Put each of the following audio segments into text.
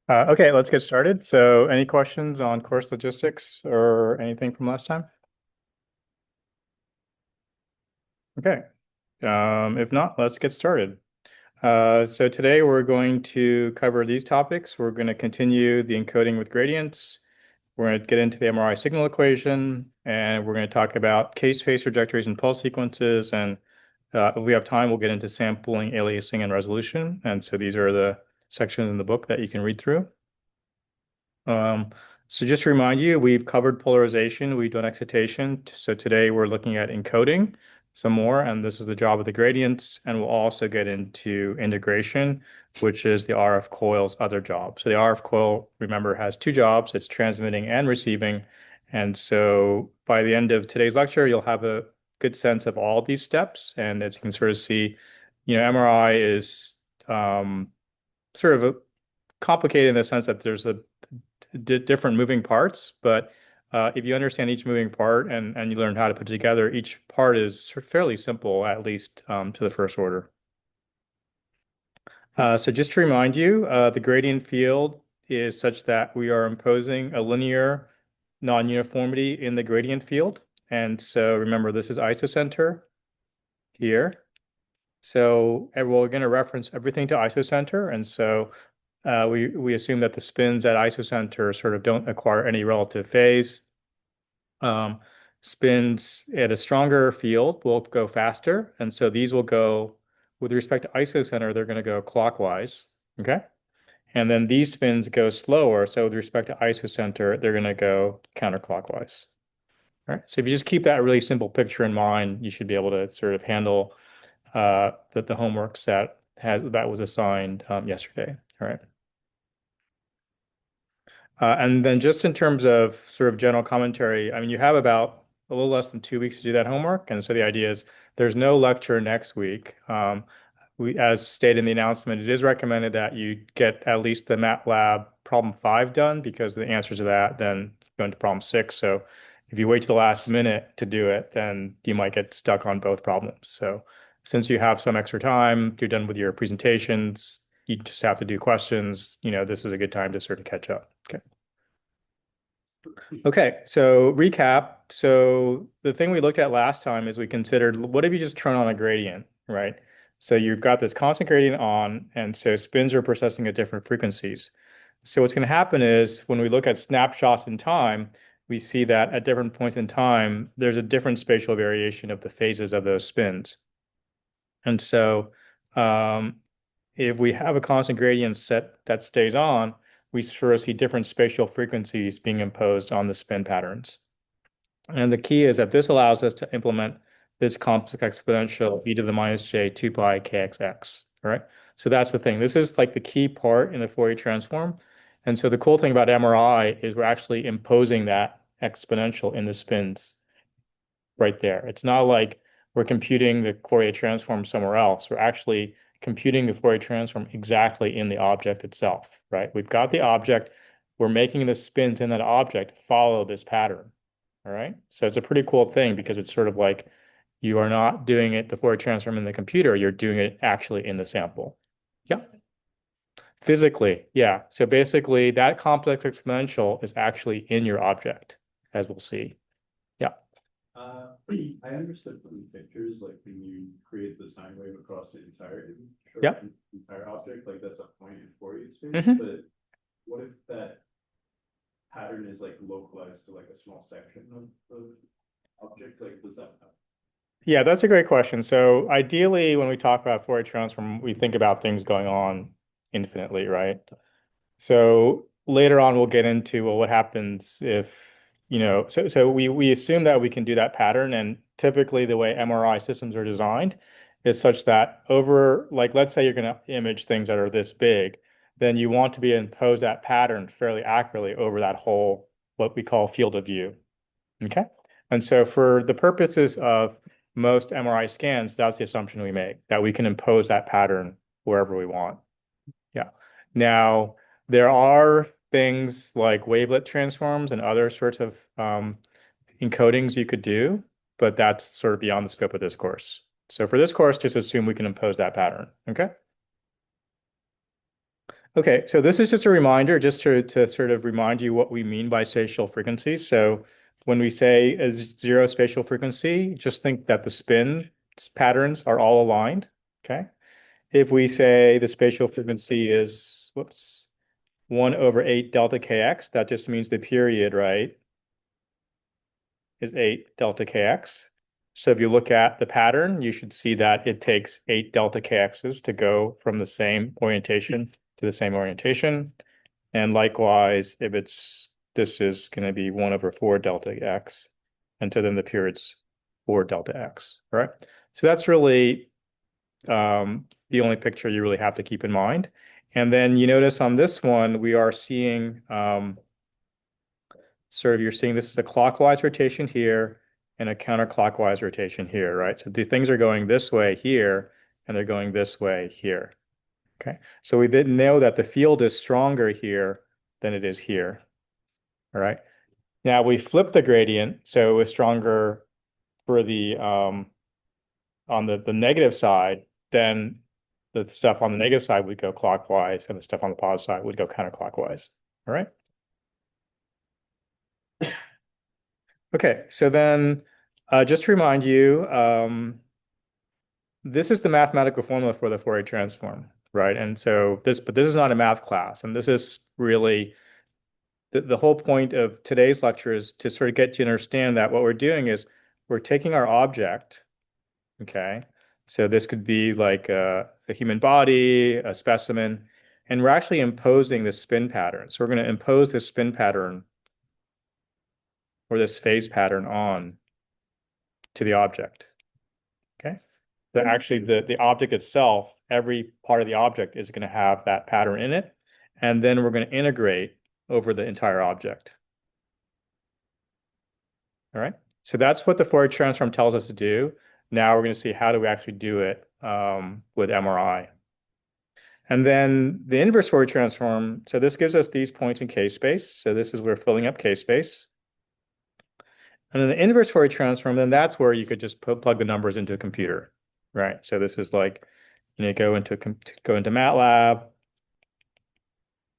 Okay, let's get started. So, any questions on course logistics or anything from last time? Okay. If not, let's get started. So today we're going to cover these topics. We're going to continue the encoding with gradients. We're going to get into the MRI signal equation, and we're going to talk about K-space trajectories and pulse sequences. And if we have time, we'll get into sampling, aliasing, and resolution. And so these are the sections in the book that you can read through. Um, so just to remind you, we've covered polarization, we've done excitation. So today we're looking at encoding some more, and this is the job of the gradients. And we'll also get into integration, which is the RF coil's other job. So the RF coil, remember, has two jobs. It's transmitting and receiving. And so by the end of today's lecture, you'll have a good sense of all these steps. And as you can sort of see, MRI is sort of complicated in the sense that there's a different moving parts, but if you understand each moving part and you learn how to put it together, each part is fairly simple, at least to the first order. So just to remind you, the gradient field is such that we are imposing a linear non-uniformity in the gradient field. And so remember, this is isocenter here. So we're going to reference everything to isocenter. And so we assume that the spins at isocenter sort of don't acquire any relative phase. Um, Spins at a stronger field will go faster. And so these will go, with respect to isocenter, they're going to go clockwise. Okay. And then these spins go slower. So with respect to isocenter, they're going to go counterclockwise. All right. So if you just keep that really simple picture in mind, you should be able to sort of handle the homeworks that was assigned yesterday. All right. And then just in terms of sort of general commentary, I mean, you have about a little less than 2 weeks to do that homework. And so the idea is there's no lecture next week. As stated in the announcement, it is recommended that you get at least the MATLAB problem 5 done because the answers to that then go into problem 6. So if you wait to the last minute to do it, then you might get stuck on both problems. So since you have some extra time, you're done with your presentations, you just have to do questions, this is a good time to sort of catch up. Okay. Okay, so recap. So the thing we looked at last time is we considered what if you just turn on a gradient, right? So you've got this constant gradient on, and so spins are processing at different frequencies. So what's going to happen is when we look at snapshots in time, we see that at different points in time, there's a different spatial variation of the phases of those spins. And so um, if we have a constant gradient set that stays on, we sort of see different spatial frequencies being imposed on the spin patterns. And the key is that this allows us to implement this complex exponential e to the minus j 2 pi kxx, all right? So that's the thing. This is like the key part in the Fourier transform. And so the cool thing about MRI is we're actually imposing that exponential in the spins right there. It's not like we're computing the Fourier transform somewhere else. We're actually computing the Fourier transform exactly in the object itself, right? We've got the object. We're making the spins in that object follow this pattern. All right. So it's a pretty cool thing because it's sort of like you are not doing it, the Fourier transform in the computer, you're doing it actually in the sample. Yeah. Physically, yeah. So basically that complex exponential is actually in your object, as we'll see. Yeah. Uh, I understood from the pictures, like when you create the sine wave across the entire image or Yeah. entire object, like that's a point in Fourier space. hmm But what if that pattern is like localized to like a small section of the object? Like, does that happen? Yeah, that's a great question. So ideally, when we talk about Fourier transform, we think about things going on infinitely, right? So later on, we'll get into, well, what happens if, so we assume that we can do that pattern. And typically the way MRI systems are designed is such that over, like, let's say you're going to image things that are this big, then you want to be impose that pattern fairly accurately over that whole, what we call field of view. Okay. And so for the purposes of most MRI scans, that's the assumption we make, that we can impose that pattern wherever we want. Yeah. Now, there are things like wavelet transforms and other sorts of encodings you could do, but that's sort of beyond the scope of this course. So for this course, just assume we can impose that pattern. Okay. Okay, so this is just a reminder, just to sort of remind you what we mean by spatial frequency. So when we say a zero spatial frequency, just think that the spin patterns are all aligned. Okay. If we say the spatial frequency is, whoops, 1 over 8 delta kx, that just means the period, right, is 8 delta kx. So if you look at the pattern, you should see that it takes 8 delta kx's to go from the same orientation to the same orientation. And likewise, if this is going to be 1 over 4 delta x, and so then the period's 4 delta x, right? So that's really the only picture you really have to keep in mind. And then you notice on this one, we are seeing sort of, you're seeing this is a clockwise rotation here and a counterclockwise rotation here, right? So the things are going this way here, and they're going this way here. Okay. So we didn't know that the field is stronger here than it is here. All right. Now we flip the gradient, so it was stronger for the on the negative side, then the stuff on the negative side would go clockwise, and the stuff on the positive side would go counterclockwise. All right. Okay. So then, just to remind you, this is the mathematical formula for the Fourier transform, right? And so but this is not a math class, and this is really the whole point of today's lecture is to sort of get you to understand that what we're doing is we're taking our object, okay? So this could be like a human body, a specimen, and we're actually imposing this spin pattern. So we're going to impose this spin pattern or this phase pattern on to the object, okay? So actually the object itself, every part of the object is going to have that pattern in it, and then we're going to integrate over the entire object. All right. So that's what the Fourier transform tells us to do. Now we're going to see how do we actually do it with MRI. And then the inverse Fourier transform, so this gives us these points in K-space. So this is we're filling up K-space. And then the inverse Fourier transform, then that's where you could just plug the numbers into a computer, right? So this is like, go into MATLAB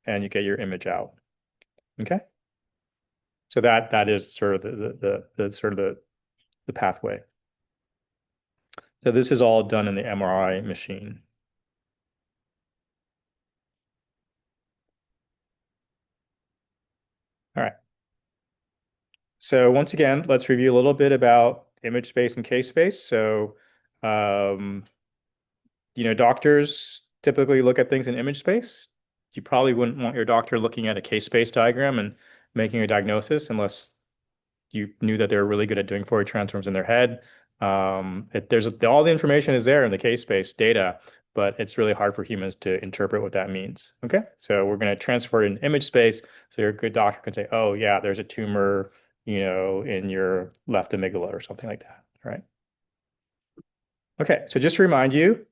and you get your image out. Okay. So that is sort of the sort of the pathway. So this is all done in the MRI machine. All right. So once again, let's review a little bit about image space and case space. So, um, doctors typically look at things in image space. You probably wouldn't want your doctor looking at a case space diagram and making a diagnosis unless you knew that they were really good at doing Fourier transforms in their head. All the information is there in the case space data, but it's really hard for humans to interpret what that means. Okay, so we're going to transfer it in image space, so your good doctor can say, "Oh yeah, there's a tumor, in your left amygdala or something like that." Right? Okay, so just to remind you,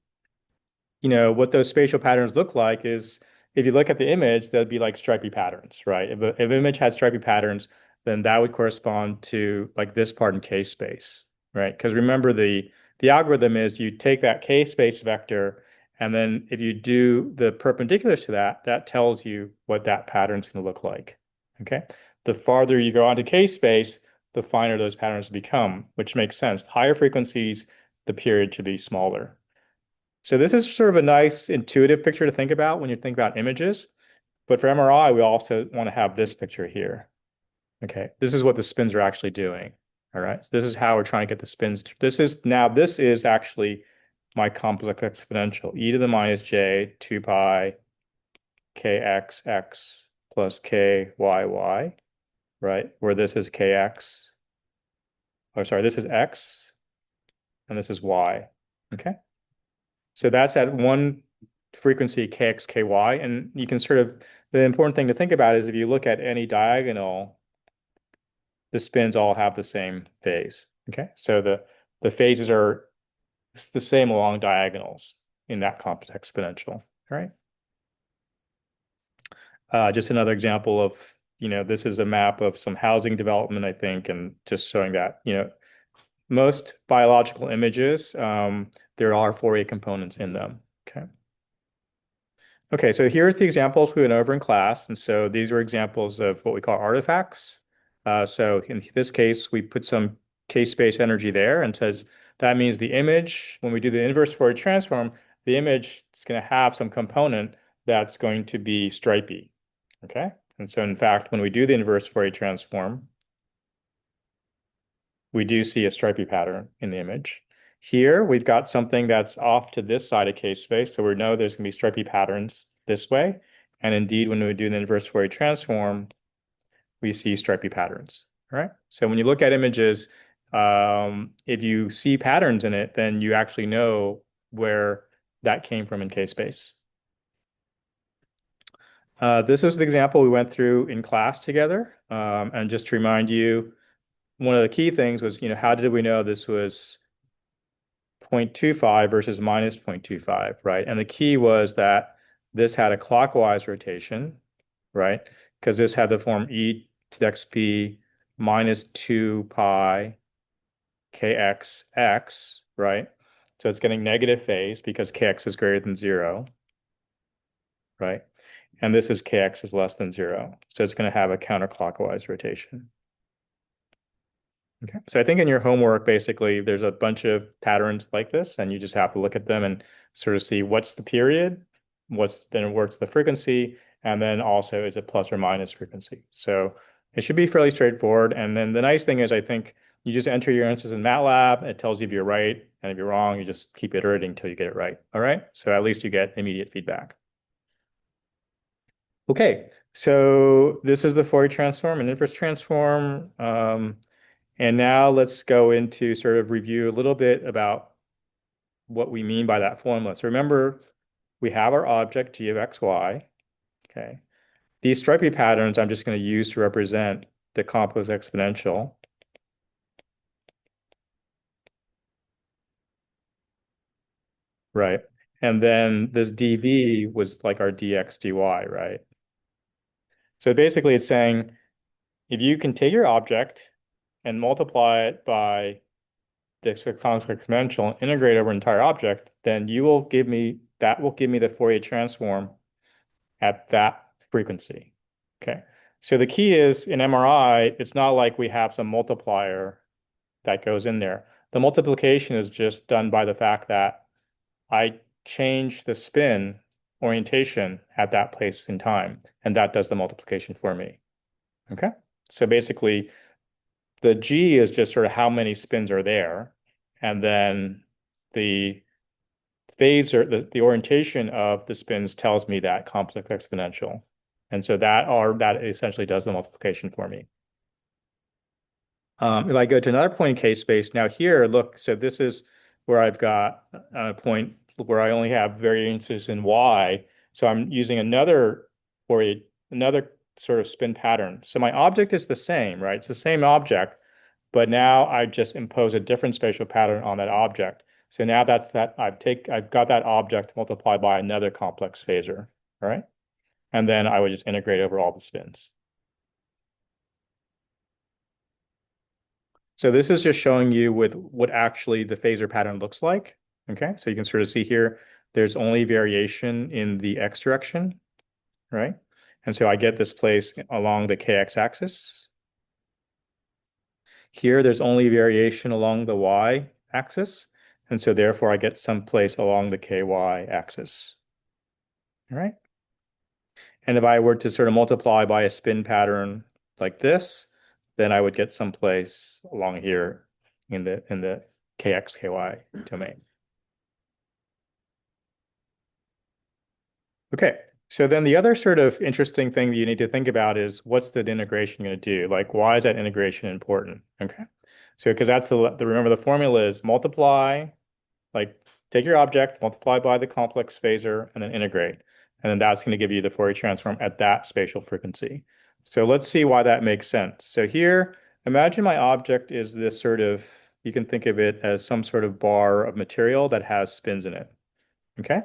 what those spatial patterns look like is if you look at the image, they'll be like stripy patterns, right? If an image had stripy patterns, then that would correspond to like this part in K space, right? Because remember the algorithm is you take that K space vector, and then if you do the perpendiculars to that, that tells you what that pattern's going to look like. Okay. The farther you go onto K space, the finer those patterns become, which makes sense. Higher frequencies, the period should be smaller. So this is sort of a nice intuitive picture to think about when you think about images. But for MRI, we also want to have this picture here. Okay, this is what the spins are actually doing. All right, so this is how we're trying to get the spins. This is actually my complex exponential, e to the minus j 2 pi kxx plus kyy, right? Where this is kx, or sorry, this is x, and this is y. Okay. So that's at one frequency kx, ky, and you can sort of, the important thing to think about is if you look at any diagonal, the spins all have the same phase. Okay, so the phases are the same along diagonals in that complex exponential. All right. Just another example of, this is a map of some housing development, I think, and just showing that, most biological images, there are Fourier components in them. Okay. Okay, so here's the examples we went over in class. And so these are examples of what we call artifacts. So in this case, we put some K-space energy there and says that means the image, when we do the inverse Fourier transform, the image is going to have some component that's going to be stripy. Okay? And so in fact, when we do the inverse Fourier transform, we do see a stripy pattern in the image. Here, we've got something that's off to this side of K-space, so we know there's going to be stripy patterns this way. And indeed, when we do an inverse Fourier transform, we see stripy patterns. All right. So when you look at images, if you see patterns in it, then you actually know where that came from in K-space. This is the example we went through in class together. And just to remind you, one of the key things was, how did we know this was 0.25 versus minus 0.25, right? And the key was that this had a clockwise rotation, right? Because this had the form e to the xp minus 2 pi kxx, right? So it's getting negative phase because kx is greater than 0, right? And this is kx is less than 0. So it's going to have a counterclockwise rotation. Okay. So I think in your homework, basically, there's a bunch of patterns like this, and you just have to look at them and sort of see what's the period, what's the frequency, and then also is it plus or minus frequency. So it should be fairly straightforward. And then the nice thing is, I think you just enter your answers in MATLAB. It tells you if you're right, and if you're wrong, you just keep iterating until you get it right. All right. So at least you get immediate feedback. Okay. So this is the Fourier transform and inverse transform. And now let's go into sort of review a little bit about what we mean by that formula. So remember, we have our object g of x, y. Okay. These stripy patterns I'm just going to use to represent the composite exponential. Right. And then this dv was like our dx, dy, right? So basically it's saying if you can take your object and multiply it by this constant exponential and integrate over an entire object, then that will give me the Fourier transform at that frequency. Okay. So the key is in MRI, it's not like we have some multiplier that goes in there. The multiplication is just done by the fact that I change the spin orientation at that place in time, and that does the multiplication for me. Okay. So basically, the G is just sort of how many spins are there, and then the phase or the orientation of the spins tells me that complex exponential. And so that essentially does the multiplication for me. If I go to another point in K-space, now here, look, so this is where I've got a point where I only have variances in Y. So I'm using another sort of spin pattern. So my object is the same, right? It's the same object, but now I just impose a different spatial pattern on that object. So now that's that I've got that object multiplied by another complex phasor, all right? And then I would just integrate over all the spins. So this is just showing you with what actually the phasor pattern looks like. Okay, so you can sort of see here, there's only variation in the x direction, right? And so I get this place along the kx axis. Here, there's only variation along the y axis. And so therefore I get some place along the ky axis. All right. And if I were to sort of multiply by a spin pattern like this, then I would get some place along here in the kx, ky domain. Okay. So then the other sort of interesting thing that you need to think about is what's the integration going to do? Like, why is that integration important? Okay. So because that's remember the formula is multiply, like take your object, multiply by the complex phasor, and then integrate. And then that's going to give you the Fourier transform at that spatial frequency. So let's see why that makes sense. So here, imagine my object is this sort of, you can think of it as some sort of bar of material that has spins in it. Okay?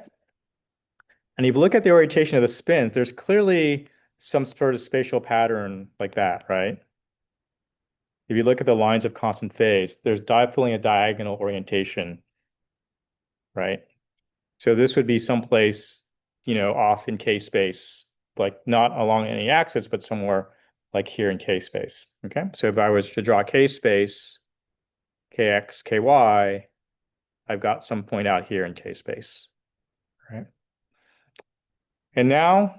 And if you look at the orientation of the spins, there's clearly some sort of spatial pattern like that, right? If you look at the lines of constant phase, there's definitely a diagonal orientation, right? So this would be someplace off in K space, like not along any axis, but somewhere like here in K space. Okay. So if I was to draw K space, KX, KY, I've got some point out here in K space. Right. And now,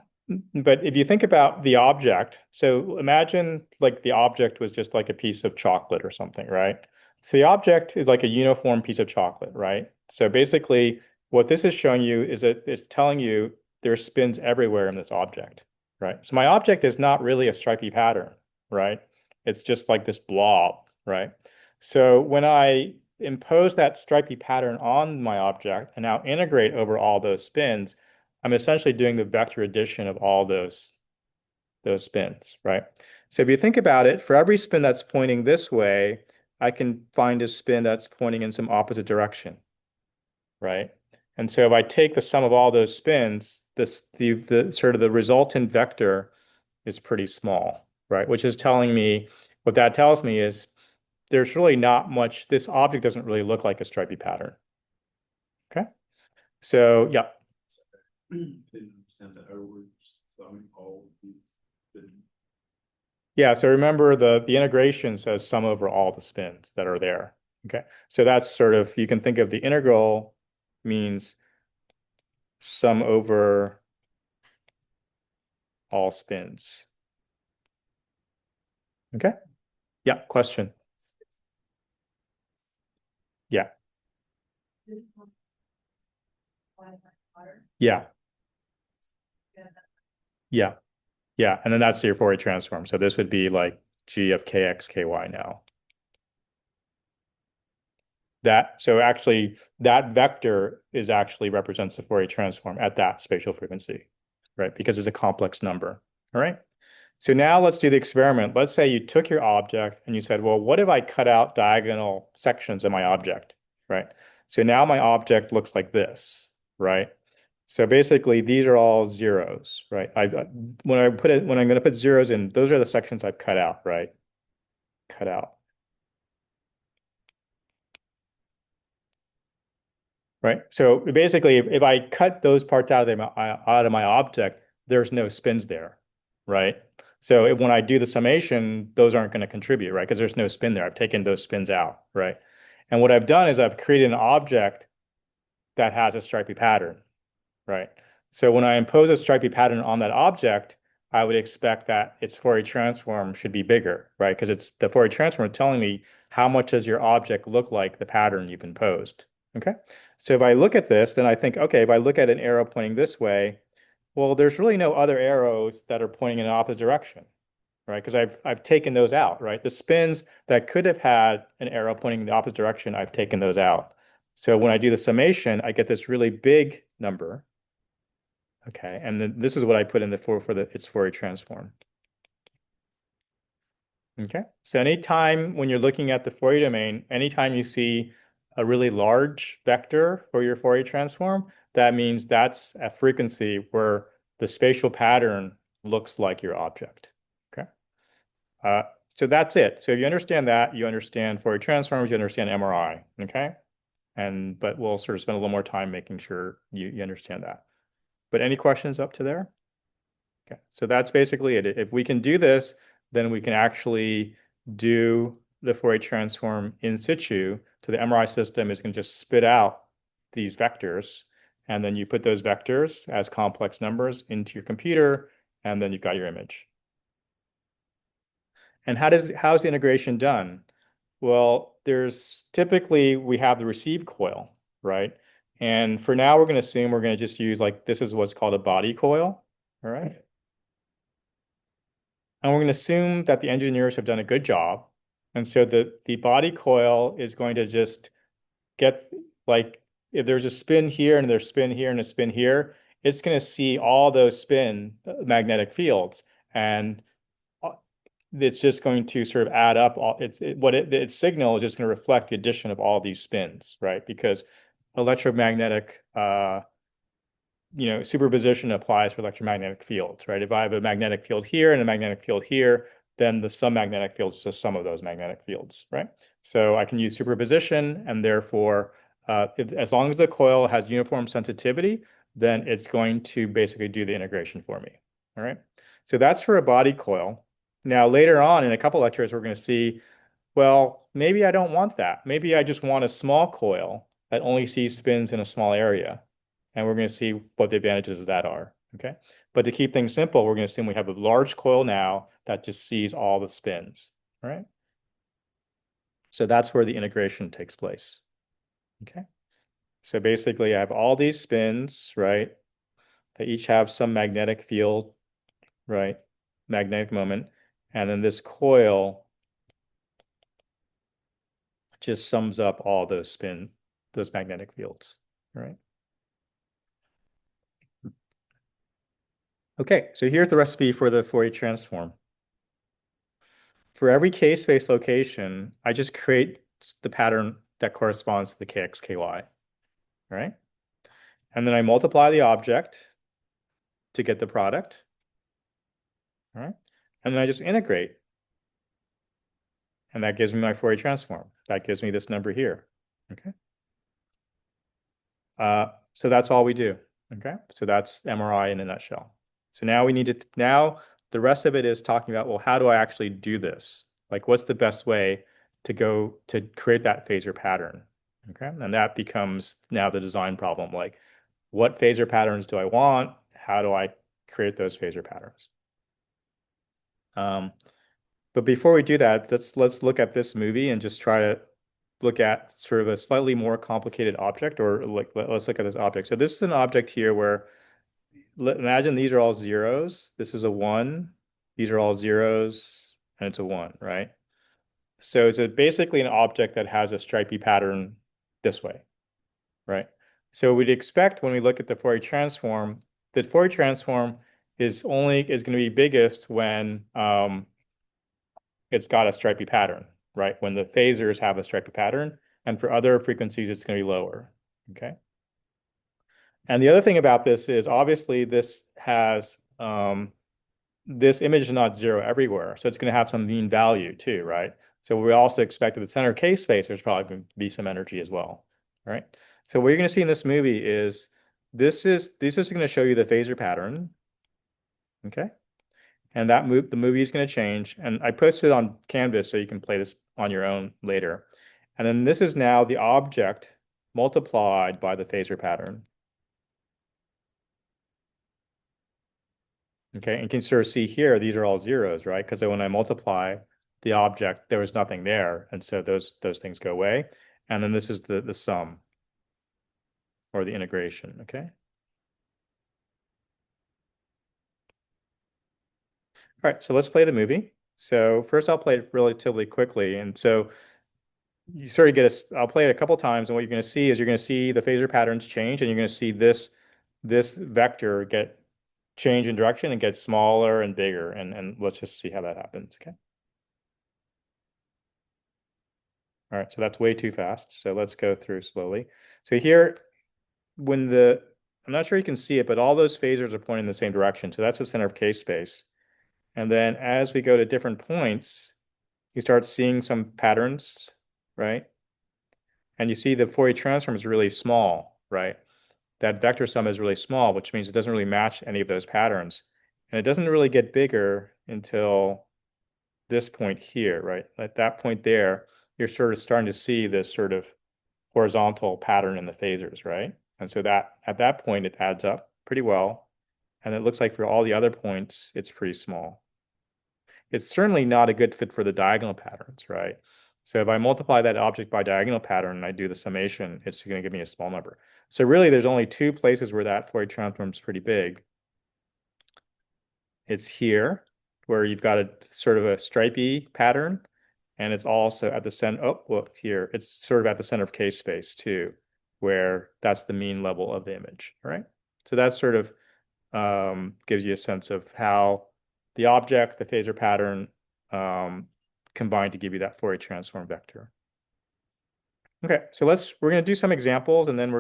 but if you think about the object, so imagine like the object was just like a piece of chocolate or something, right? So the object is like a uniform piece of chocolate, right? So basically, what this is showing you is that it's telling you there's spins everywhere in this object, right? So my object is not really a stripy pattern, right? It's just like this blob, right? So when I impose that stripy pattern on my object and now integrate over all those spins, I'm essentially doing the vector addition of all those spins, right? So if you think about it, for every spin that's pointing this way, I can find a spin that's pointing in some opposite direction, right? And so if I take the sum of all those spins, the sort of the resultant vector is pretty small, right? Which is telling me what that tells me is there's really not much, this object doesn't really look like a stripy pattern. Okay. So yeah, Didn't understand that. Or we're summing all of these. Yeah, so remember the integration says sum over all the spins that are there. Okay. So that's sort of you can think of the integral means sum over all spins. Okay. Yeah, question. Yeah. Yeah. Yeah. Yeah. And then that's your Fourier transform. So this would be like G of Kx, Ky now. That so actually that vector is actually represents the Fourier transform at that spatial frequency, right? Because it's a complex number. All right. So now let's do the experiment. Let's say you took your object and you said, well, what if I cut out diagonal sections of my object, right? So now my object looks like this, right? So basically these are all zeros, right? When I'm going to put zeros in, those are the sections I've cut out, right? Cut out. Right. So basically, if I cut those parts out of my object, there's no spins there, right? So when I do the summation, those aren't going to contribute, right? Because there's no spin there. I've taken those spins out, right? And what I've done is I've created an object that has a stripy pattern, right? So when I impose a stripy pattern on that object, I would expect that its Fourier transform should be bigger, right? Because it's the Fourier transform telling me how much does your object look like the pattern you've imposed. Okay. So if I look at this, then I think, okay, if I look at an arrow pointing this way, well, there's really no other arrows that are pointing in an opposite direction, right? Because I've taken those out, right? The spins that could have had an arrow pointing in the opposite direction, I've taken those out. So when I do the summation, I get this really big number. Okay, and then this is what I put in the for the its Fourier transform. Okay, so anytime when you're looking at the Fourier domain, anytime you see a really large vector for your Fourier transform, that means that's a frequency where the spatial pattern looks like your object. Okay, uh, so that's it. So if you understand that, you understand Fourier transforms, you understand MRI. Okay, but we'll sort of spend a little more time making sure you understand that. But any questions up to there? Okay, so that's basically it. If we can do this, then we can actually do the Fourier transform in situ. So the MRI system is going to just spit out these vectors, and then you put those vectors as complex numbers into your computer, and then you've got your image. And how's the integration done? Well, there's typically we have the receive coil, right? And for now, we're going to assume we're going to just use like this is what's called a body coil. All right. And we're going to assume that the engineers have done a good job. And so the body coil is going to just get like if there's a spin here and there's spin here and a spin here, it's going to see all those spin magnetic fields. And it's just going to sort of add up all its signal is just going to reflect the addition of all these spins, right? Because electromagnetic superposition applies for electromagnetic fields, right? If I have a magnetic field here and a magnetic field here, then the sum magnetic field is the sum of those magnetic fields, right? So I can use superposition, and therefore, as long as the coil has uniform sensitivity, then it's going to basically do the integration for me. All right. So that's for a body coil. Now, later on in a couple lectures, we're going to see, well, maybe I don't want that. Maybe I just want a small coil that only sees spins in a small area. And we're going to see what the advantages of that are. Okay. But to keep things simple, we're going to assume we have a large coil now that just sees all the spins. All right. So that's where the integration takes place. Okay. So basically, I have all these spins, right? They each have some magnetic field, right? Magnetic moment. And then this coil just sums up all those magnetic fields, right? Okay, so here's the recipe for the Fourier transform. For every k-space location, I just create the pattern that corresponds to the kx, ky, right? And then I multiply the object to get the product, right? And then I just integrate, and that gives me my Fourier transform. That gives me this number here, okay? So that's all we do. Okay. So that's MRI in a nutshell. So now we need to, now the rest of it is talking about, well, how do I actually do this? Like, what's the best way to go to create that phasor pattern? Okay. And that becomes now the design problem. Like, what phasor patterns do I want? How do I create those phasor patterns? Um, but before we do that, let's look at this movie and just try to look at sort of a slightly more complicated object, or like let's look at this object. So this is an object here where imagine these are all zeros. This is a one. These are all zeros, and it's a one, right? So it's basically an object that has a stripy pattern this way, right? So we'd expect when we look at the Fourier transform, the Fourier transform is going to be biggest when it's got a stripy pattern, right? When the phasors have a stripy pattern, and for other frequencies, it's going to be lower. Okay. And the other thing about this is obviously this image is not zero everywhere, so it's going to have some mean value too, right? So we also expect that the center K space there's probably going to be some energy as well, right? So what you're going to see in this movie is this is going to show you the phasor pattern, okay? And the movie is going to change. And I posted it on Canvas so you can play this on your own later. And then this is now the object multiplied by the phasor pattern. Okay, and you can sort of see here, these are all zeros, right? Because when I multiply the object, there was nothing there. And so those things go away. And then this is the sum or the integration, okay? All right, so let's play the movie. So first I'll play it relatively quickly. And so you sort of get I'll play it a couple times, and what you're going to see is you're going to see the phasor patterns change, and you're going to see this vector get change in direction and get smaller and bigger. And let's just see how that happens. Okay. All right, so that's way too fast. So let's go through slowly. So here, I'm not sure you can see it, but all those phasors are pointing in the same direction. So that's the center of K space. And then as we go to different points, you start seeing some patterns, right? And you see the Fourier transform is really small, right? That vector sum is really small, which means it doesn't really match any of those patterns. And it doesn't really get bigger until this point here, right? At that point there, you're sort of starting to see this sort of horizontal pattern in the phasors, right? And so that at that point, it adds up pretty well. And it looks like for all the other points, it's pretty small. It's certainly not a good fit for the diagonal patterns, right? So if I multiply that object by diagonal pattern and I do the summation, it's going to give me a small number. So really, there's only two places where that Fourier transform is pretty big. It's here, where you've got a sort of a stripy pattern, and it's also at the center. Oh, well, here it's sort of at the center of K space too, where that's the mean level of the image, right? So that sort of gives you a sense of how the object, the phasor pattern, um, combine to give you that Fourier transform vector. Okay, so we're going to do some examples, and then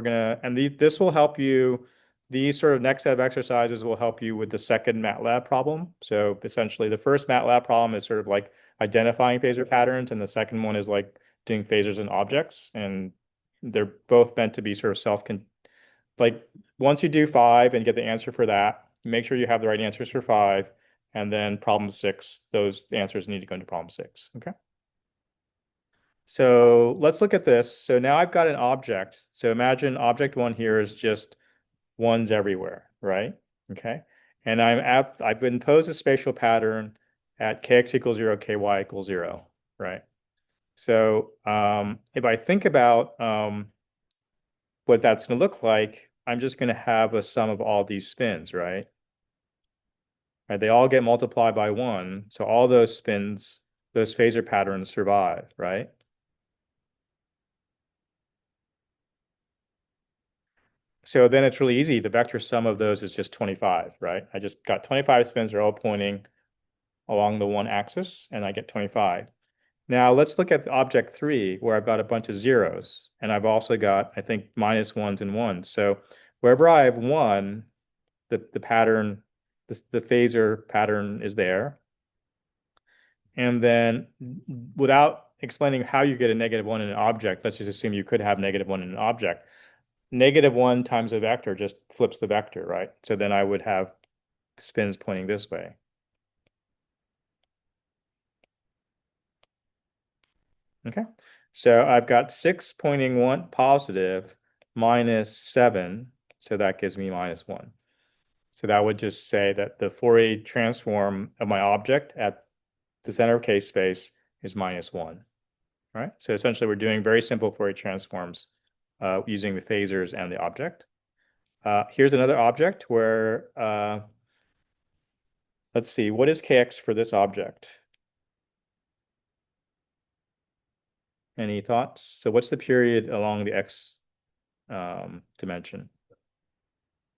this will help you, these sort of next set of exercises will help you with the second MATLAB problem. So essentially the first MATLAB problem is sort of like identifying phasor patterns, and the second one is like doing phasors and objects. And they're both meant to be sort of like once you do 5 and get the answer for that, make sure you have the right answers for 5. And then problem 6, those answers need to go into problem 6. Okay. So let's look at this. So now I've got an object. So imagine object 1 here is just ones everywhere, right? Okay. And I've imposed a spatial pattern at kx equals 0, ky equals 0, right? So if I think about what that's going to look like, I'm just going to have a sum of all these spins, right? Right? They all get multiplied by 1. So all those spins, those phasor patterns survive, right? So then it's really easy. The vector sum of those is just 25, right? I just got 25 spins. They're all pointing along the one axis, and I get 25. Now let's look at object 3, where I've got a bunch of zeros, and I've also got, I think, minus ones and ones. So wherever I have 1, the pattern, the phasor pattern is there. And then without explaining how you get a -1 in an object, let's just assume you could have -1 in an object. -1 times a vector just flips the vector, right? So then I would have spins pointing this way. Okay. So I've got 6 pointing one positive minus 7. So that gives me -1. So that would just say that the Fourier transform of my object at the center of k-space is -1. Right? So essentially we're doing very simple Fourier transforms using the phasors and the object. Here's another object where, let's see, what is kx for this object? Any thoughts? So what's the period along the x dimension?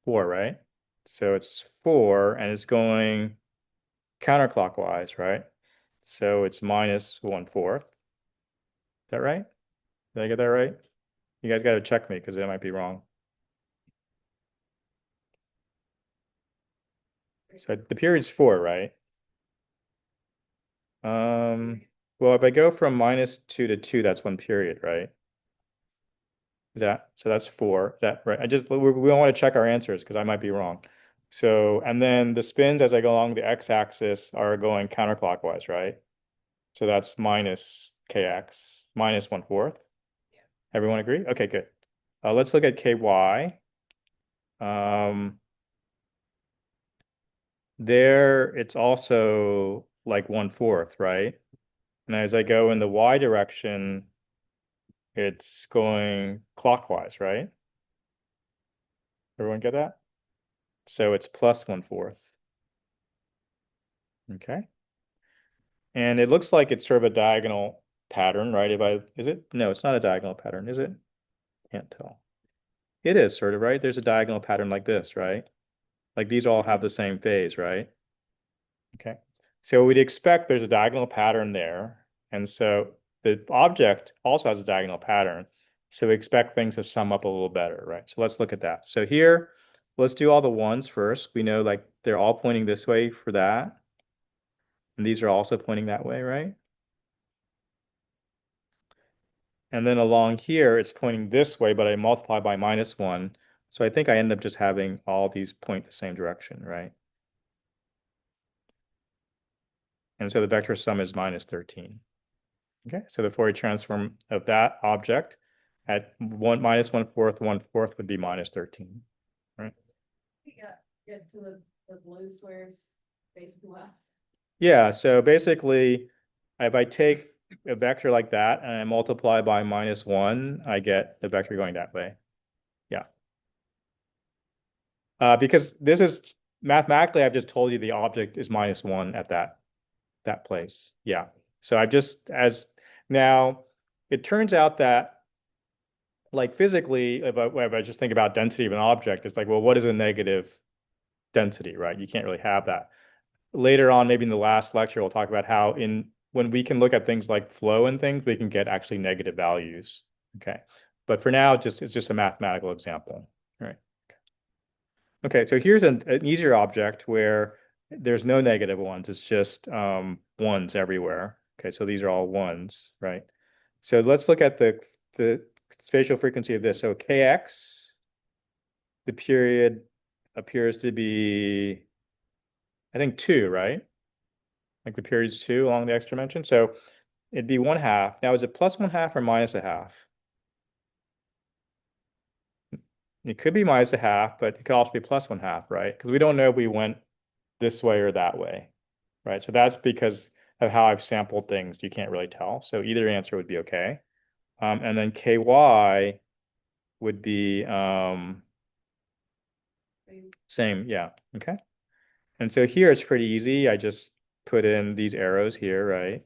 4, right? So it's 4 and it's going counterclockwise, right? So it's -1/4. Is that right? Did I get that right? You guys got to check me because I might be wrong. So the period's 4, right? Um, well, if I go from -2 to 2, that's 1 period, right? Is that so? That's 4. Is that right? We don't want to check our answers because I might be wrong. So, and then the spins as I go along the x-axis are going counterclockwise, right? So that's minus kx, -1/4. Everyone agree? Okay, good. Let's look at ky. Um, there, it's also like 1/4, right? And as I go in the y direction, it's going clockwise, right? Everyone get that? So it's +1/4. Okay. And it looks like it's sort of a diagonal pattern, right? Is it? No, it's not a diagonal pattern, is it? Can't tell. It is sort of, right? There's a diagonal pattern like this, right? Like these all have the same phase, right? Okay. So we'd expect there's a diagonal pattern there. And so the object also has a diagonal pattern. So we expect things to sum up a little better, right? So let's look at that. So here, let's do all the ones first. We know like they're all pointing this way for that. And these are also pointing that way, right? And then along here, it's pointing this way, but I multiply by -1. So I think I end up just having all these point the same direction, right? And so the vector sum is -13. Okay, so the Fourier transform of that object at -1/4 would be -13, right? Get to the blue squares facing left. Yeah, so basically, if I take a vector like that and I multiply by -1, I get the vector going that way. Yeah. Because this is mathematically, I've just told you the object is -1 at that place. Yeah. So I've just as now it turns out that like physically, if I just think about density of an object, it's like, well, what is a negative density, right? You can't really have that. Later on, maybe in the last lecture, we'll talk about how when we can look at things like flow and things, we can get actually negative values. Okay. But for now, it's just a mathematical example. All right. Okay, so here's an easier object where there's no negative ones. It's just ones everywhere. Okay, so these are all ones, right? So let's look at the spatial frequency of this. So kx the period appears to be, I think 2, right? Like the period's 2 along the x dimension. So it'd be 1/2. Now, is it plus 1/2 or minus a half? It could be minus a half, but it could also be plus 1/2, right? Because we don't know if we went this way or that way, right? So that's because of how I've sampled things. You can't really tell. So either answer would be okay. And then ky would be same. Yeah. Okay. And so here it's pretty easy. I just put in these arrows here, right?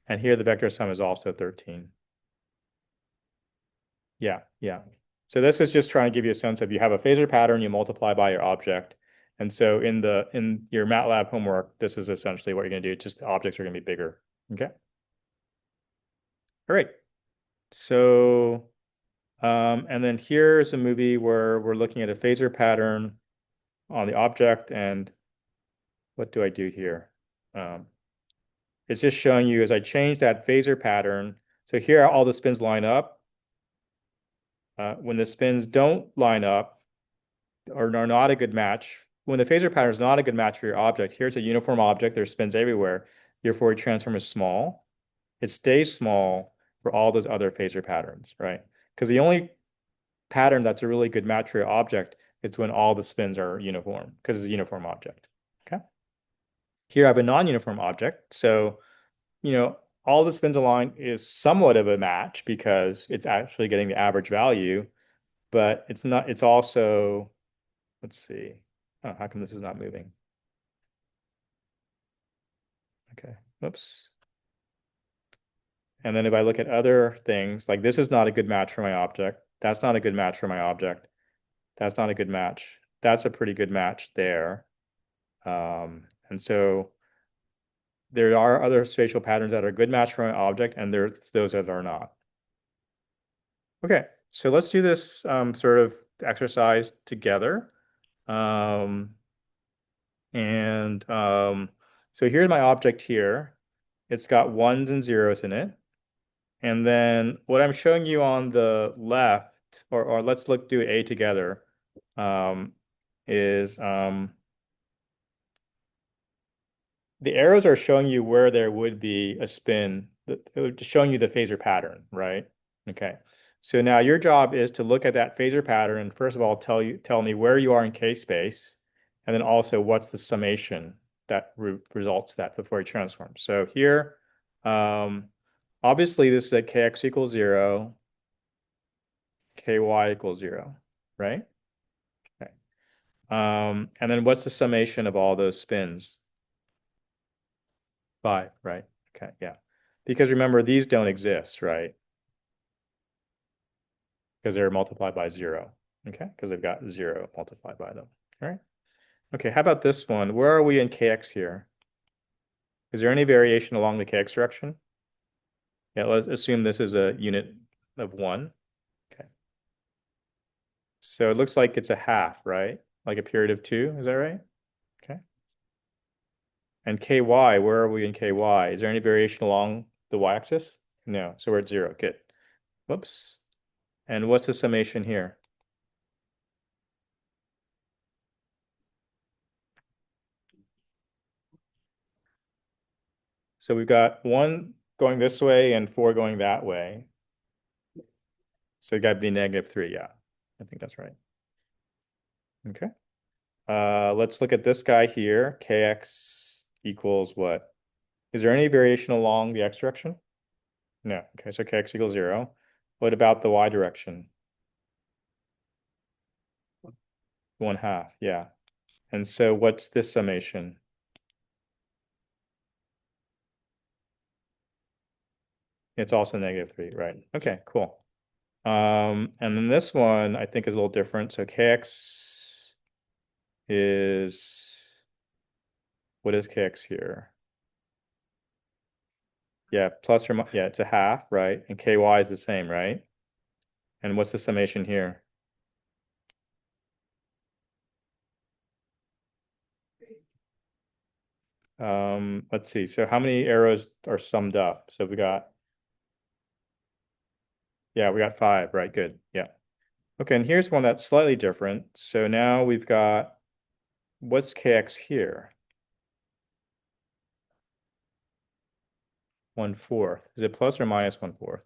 And here the vector sum is also 13. Yeah, yeah. So this is just trying to give you a sense of you have a phasor pattern, you multiply by your object. And so in your MATLAB homework, this is essentially what you're going to do. Just the objects are going to be bigger. Okay. All right. So and then here's a movie where we're looking at a phasor pattern on the object. And what do I do here? It's just showing you as I change that phasor pattern. So here all the spins line up. When the spins don't line up or are not a good match, when the phasor pattern is not a good match for your object, here's a uniform object, there's spins everywhere. Your Fourier transform is small. It stays small for all those other phasor patterns, right? Because the only pattern that's a really good match for your object is when all the spins are uniform, because it's a uniform object. Okay. Here I have a non-uniform object. So, all the spins aligned is somewhat of a match because it's actually getting the average value, but it's not, it's also, let's see. Oh, how come this is not moving? Okay. Oops. And then if I look at other things, like this is not a good match for my object. That's not a good match for my object. That's not a good match. That's a pretty good match there. And so there are other spatial patterns that are a good match for my object, and there's those that are not. Okay, so let's do this sort of exercise together. Um, and so here's my object here. It's got ones and zeros in it. And then what I'm showing you on the left, or let's do A together, um, is the arrows are showing you where there would be a spin, showing you the phasor pattern, right? Okay. So now your job is to look at that phasor pattern and first of all tell me where you are in K space, and then also what's the summation that results that the Fourier transform. So here, obviously this is at Kx equals 0, Ky equals 0, right? Okay. And then what's the summation of all those spins? 5, right? Okay, yeah. Because remember, these don't exist, right? Because they're multiplied by 0. Okay, because they've got 0 multiplied by them. All right. Okay, how about this one? Where are we in Kx here? Is there any variation along the Kx direction? Yeah, let's assume this is a unit of 1. Okay. So it looks like it's a half, right? Like a period of 2, is that right? Okay. And Ky, where are we in Ky? Is there any variation along the y-axis? No, so we're at 0. Good. Whoops. And what's the summation here? So we've got 1 going this way and 4 going that way. So it got to be -3. Yeah, I think that's right. Okay. Let's look at this guy here. Kx equals what? Is there any variation along the x direction? No. Okay, so Kx equals 0. What about the y direction? 1/2. Yeah. And so what's this summation? It's also -3, right? Okay, cool. And then this one I think is a little different. So Kx is, what is Kx here? Yeah, plus or minus, yeah, it's a half, right? And Ky is the same, right? And what's the summation here? Let's see. So how many arrows are summed up? So we got Yeah, we got 5, right? Good. Yeah. Okay, and here's one that's slightly different. So now we've got, what's kx here? 1/4. Is it plus or minus 1/4?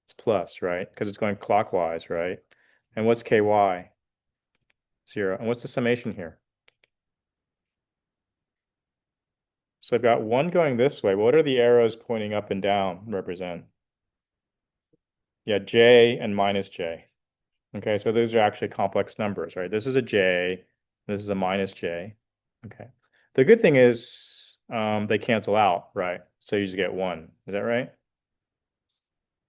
It's plus, right? Because it's going clockwise, right? And what's ky? 0. And what's the summation here? So I've got 1 going this way. What are the arrows pointing up and down represent? Yeah, j and minus j. Okay, so those are actually complex numbers, right? This is a j, this is a minus j. Okay. The good thing is they cancel out, right? So you just get 1. Is that right?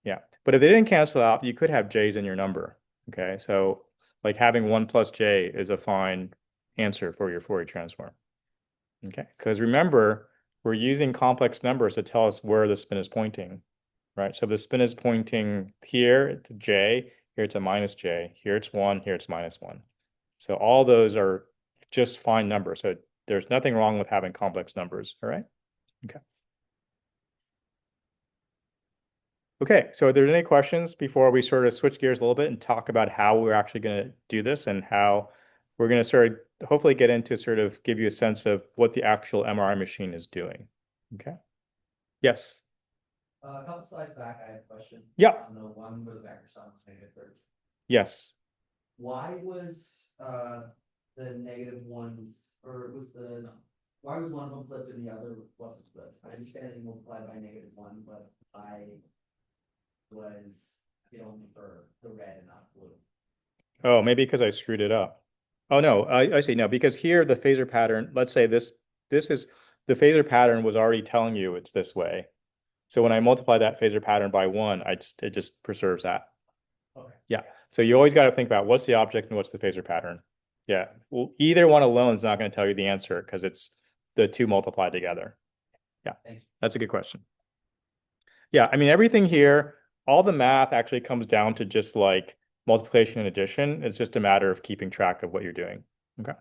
Yeah. But if they didn't cancel out, you could have j's in your number. Okay, so like having 1 plus j is a fine answer for your Fourier transform. Okay, because remember, we're using complex numbers to tell us where the spin is pointing, right? So if the spin is pointing here, it's a j, here it's a minus j, here it's 1, here it's minus 1. So all those are just fine numbers. So there's nothing wrong with having complex numbers, all right? Okay. Okay, so are there any questions before we sort of switch gears a little bit and talk about how we're actually going to do this and how we're going to sort of hopefully get into sort of give you a sense of what the actual MRI machine is doing? Okay. Yes. A couple slides back, I have a question. Yeah. On the one where the vector sum was -30. Yes. Why was the negative ones, or was the, no, why was one of them flipped and the other wasn't flipped? I understand that you multiplied by -1, but I was it only for the red and not blue. Oh, maybe because I screwed it up. Oh no, I see. No, because here the phasor pattern, let's say this is the phasor pattern was already telling you it's this way. So when I multiply that phasor pattern by 1, it just preserves that. Okay. Yeah. So you always got to think about what's the object and what's the phasor pattern. Yeah. Well, either one alone is not going to tell you the answer because it's the two multiplied together. Yeah. Thank you. That's a good question. Yeah. I mean, everything here, all the math actually comes down to just like multiplication and addition. It's just a matter of keeping track of what you're doing. Okay.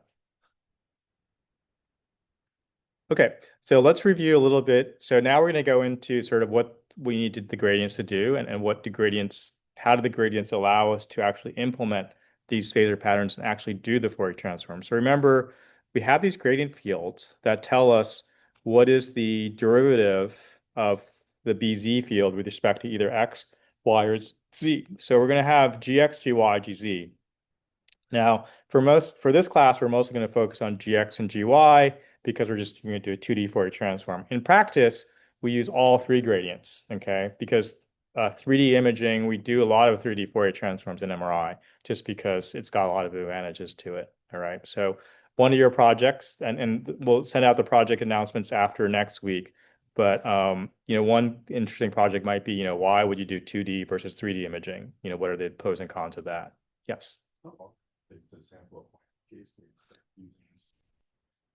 Okay, so let's review a little bit. So now we're going to go into sort of what we need the gradients to do and what the gradients, how do the gradients allow us to actually implement these phasor patterns and actually do the Fourier transform. So remember, we have these gradient fields that tell us what is the derivative of the BZ field with respect to either x, y, or z. So we're going to have gx, gy, gz. Now, for this class, we're mostly going to focus on gx and gy because we're just going to do a 2D Fourier transform. In practice, we use all 3 gradients, okay? Because 3D imaging, we do a lot of 3D Fourier transforms in MRI just because it's got a lot of advantages to it, all right? So one of your projects, and we'll send out the project announcements after next week, but one interesting project might be, why would you do 2D versus 3D imaging? What are the pros and cons of that? Yes. To sample a case.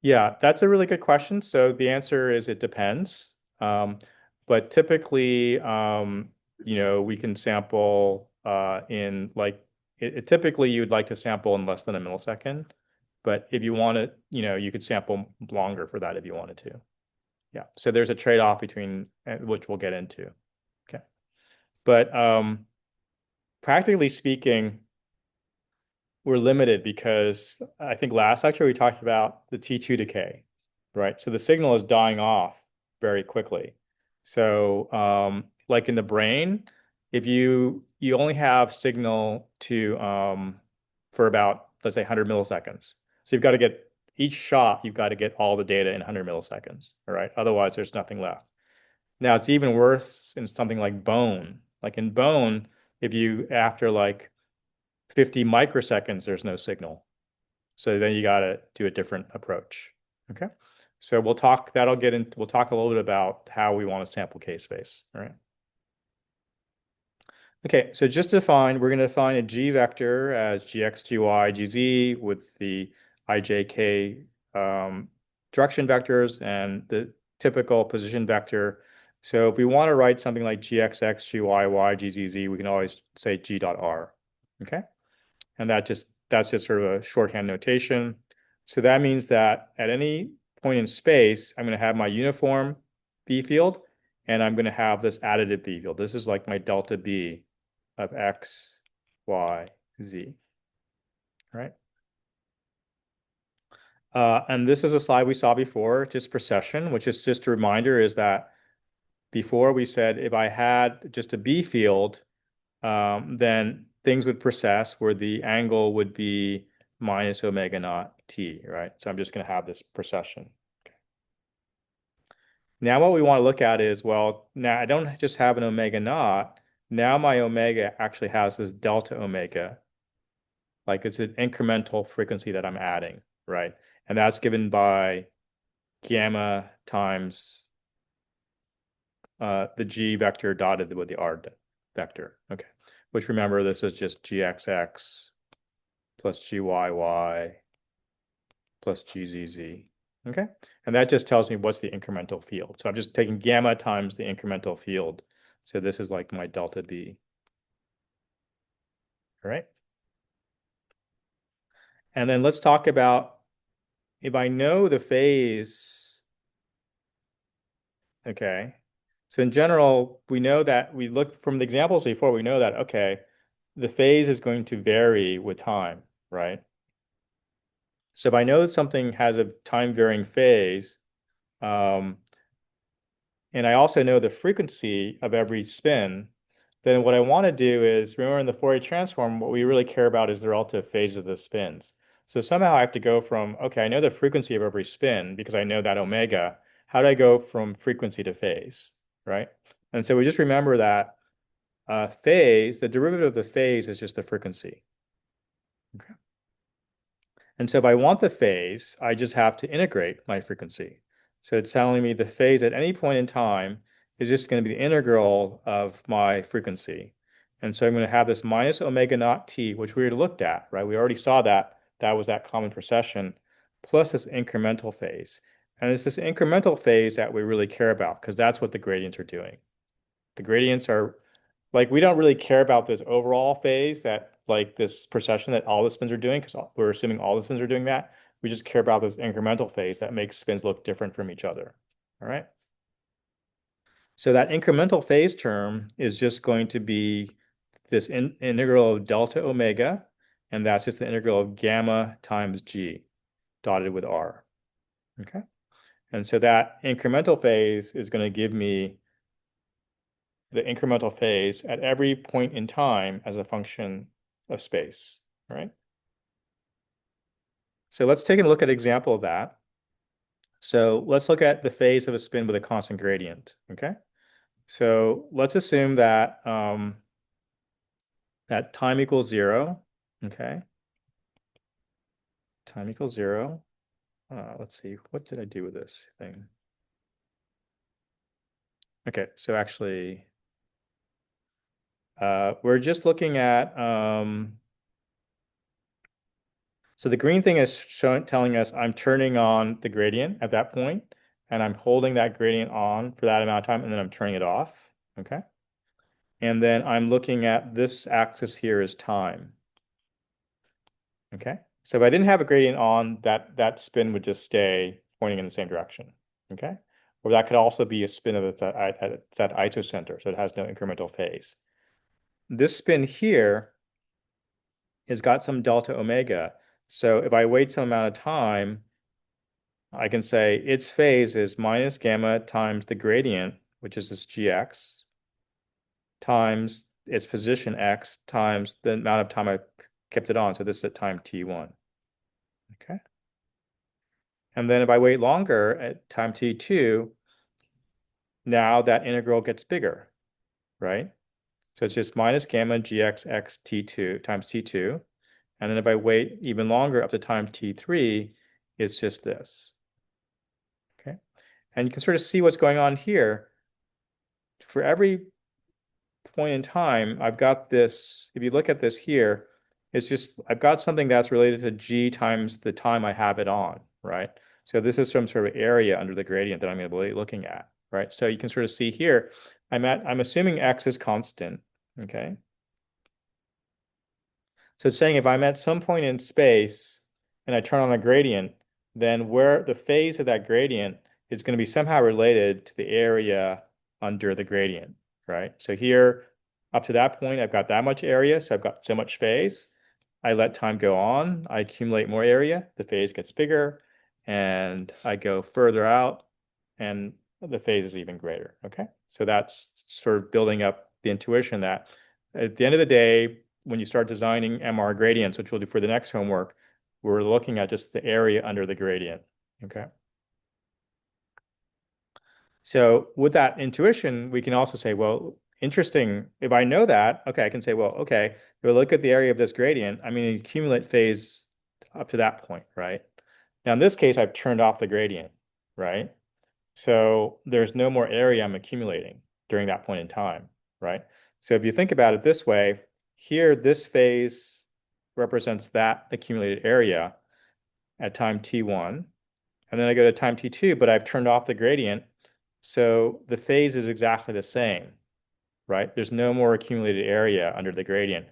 Yeah, that's a really good question. So the answer is it depends. But typically, we can sample in like typically you'd like to sample in less than a millisecond. But if you want to, you could sample longer for that if you wanted to. Yeah. So there's a trade-off between which we'll get into. Okay. But practically speaking, we're limited because I think last lecture we talked about the T2 decay, right? So the signal is dying off very quickly. So like in the brain, if you only have signal to for about, let's say, 100 milliseconds. So you've got to get each shot, you've got to get all the data in 100 milliseconds, all right? Otherwise, there's nothing left. Now it's even worse in something like bone. Like in bone, if you after like 50 microseconds, there's no signal. So then you got to do a different approach. Okay. So we'll talk a little bit about how we want to sample k-space. All right. Okay, so just to define, we're going to define a G vector as Gx, Gy, Gz with the ijk direction vectors and the typical position vector. So if we want to write something like Gxx, Gy, y, Gz, we can always say G dot R. Okay. And that's just sort of a shorthand notation. So that means that at any point in space, I'm going to have my uniform B field, and I'm going to have this additive B field. This is like my delta B. of x, y, z, right? And this is a slide we saw before, just precession, which is just a reminder is that before we said if I had just a B field, then things would precess where the angle would be minus omega naught t, right? So I'm just going to have this precession. Okay. Now what we want to look at is, well, now I don't just have an omega naught. Now my omega actually has this delta omega, like it's an incremental frequency that I'm adding, right? And that's given by gamma times the g vector dotted with the r vector. Okay, which remember this is just gxx plus gyy plus gzz. Okay, and that just tells me what's the incremental field. So I'm just taking gamma times the incremental field. So this is like my delta b. All right. And then let's talk about if I know the phase. Okay. So in general, we know that we look from the examples before, we know that, okay, the phase is going to vary with time, right? So if I know that something has a time varying phase, um, and I also know the frequency of every spin, then what I want to do is, remember in the Fourier transform, what we really care about is the relative phase of the spins. So somehow I have to go from, okay, I know the frequency of every spin because I know that omega. How do I go from frequency to phase, right? And so we just remember that phase, the derivative of the phase is just the frequency. Okay. And so if I want the phase, I just have to integrate my frequency. So it's telling me the phase at any point in time is just going to be the integral of my frequency. And so I'm going to have this minus omega naught t, which we already looked at, right? We already saw that. That was that common precession, plus this incremental phase. And it's this incremental phase that we really care about because that's what the gradients are doing. The gradients are like, we don't really care about this overall phase that like this precession that all the spins are doing because we're assuming all the spins are doing that. We just care about this incremental phase that makes spins look different from each other. All right. So that incremental phase term is just going to be this integral of delta omega, and that's just the integral of gamma times g dotted with r. Okay. And so that incremental phase is going to give me the incremental phase at every point in time as a function of space, right? So let's take a look at an example of that. So let's look at the phase of a spin with a constant gradient, okay? So let's assume that that time equals 0, okay? Time equals 0. Let's see, what did I do with this thing? Okay, so actually, we're just looking at so the green thing is telling us I'm turning on the gradient at that point, and I'm holding that gradient on for that amount of time, and then I'm turning it off, okay? And then I'm looking at this axis here is time, okay? So if I didn't have a gradient on, that spin would just stay pointing in the same direction, okay? Or that could also be a spin of it's at isocenter, so it has no incremental phase. This spin here has got some delta omega. So if I wait some amount of time, I can say its phase is minus gamma times the gradient, which is this gx, times its position x times the amount of time I kept it on. So this is at time t1. Okay. And then if I wait longer at time t2, now that integral gets bigger, right? So it's just minus gamma gx x t2 times t2. And then if I wait even longer up to time t3, it's just this. Okay. And you can sort of see what's going on here. For every point in time, I've got this, if you look at this here, it's just, I've got something that's related to g times the time I have it on, right? So this is some sort of area under the gradient that I'm going to be looking at, right? So you can sort of see here, I'm assuming x is constant, okay? So it's saying if I'm at some point in space and I turn on a gradient, then where the phase of that gradient is going to be somehow related to the area under the gradient, right? So here Up to that point, I've got that much area, so I've got so much phase. I let time go on, I accumulate more area, the phase gets bigger, and I go further out, and the phase is even greater. Okay, so that's sort of building up the intuition that at the end of the day, when you start designing MR gradients, which we'll do for the next homework, we're looking at just the area under the gradient. Okay. So with that intuition, we can also say, well, interesting. If I know that, okay, I can say, well, okay, if we look at the area of this gradient, I'm going to accumulate phase up to that point, right? Now, in this case, I've turned off the gradient, right? So there's no more area I'm accumulating during that point in time, right? So if you think about it this way, here, this phase represents that accumulated area at time t1. And then I go to time t2, but I've turned off the gradient. So the phase is exactly the same, right? There's no more accumulated area under the gradient.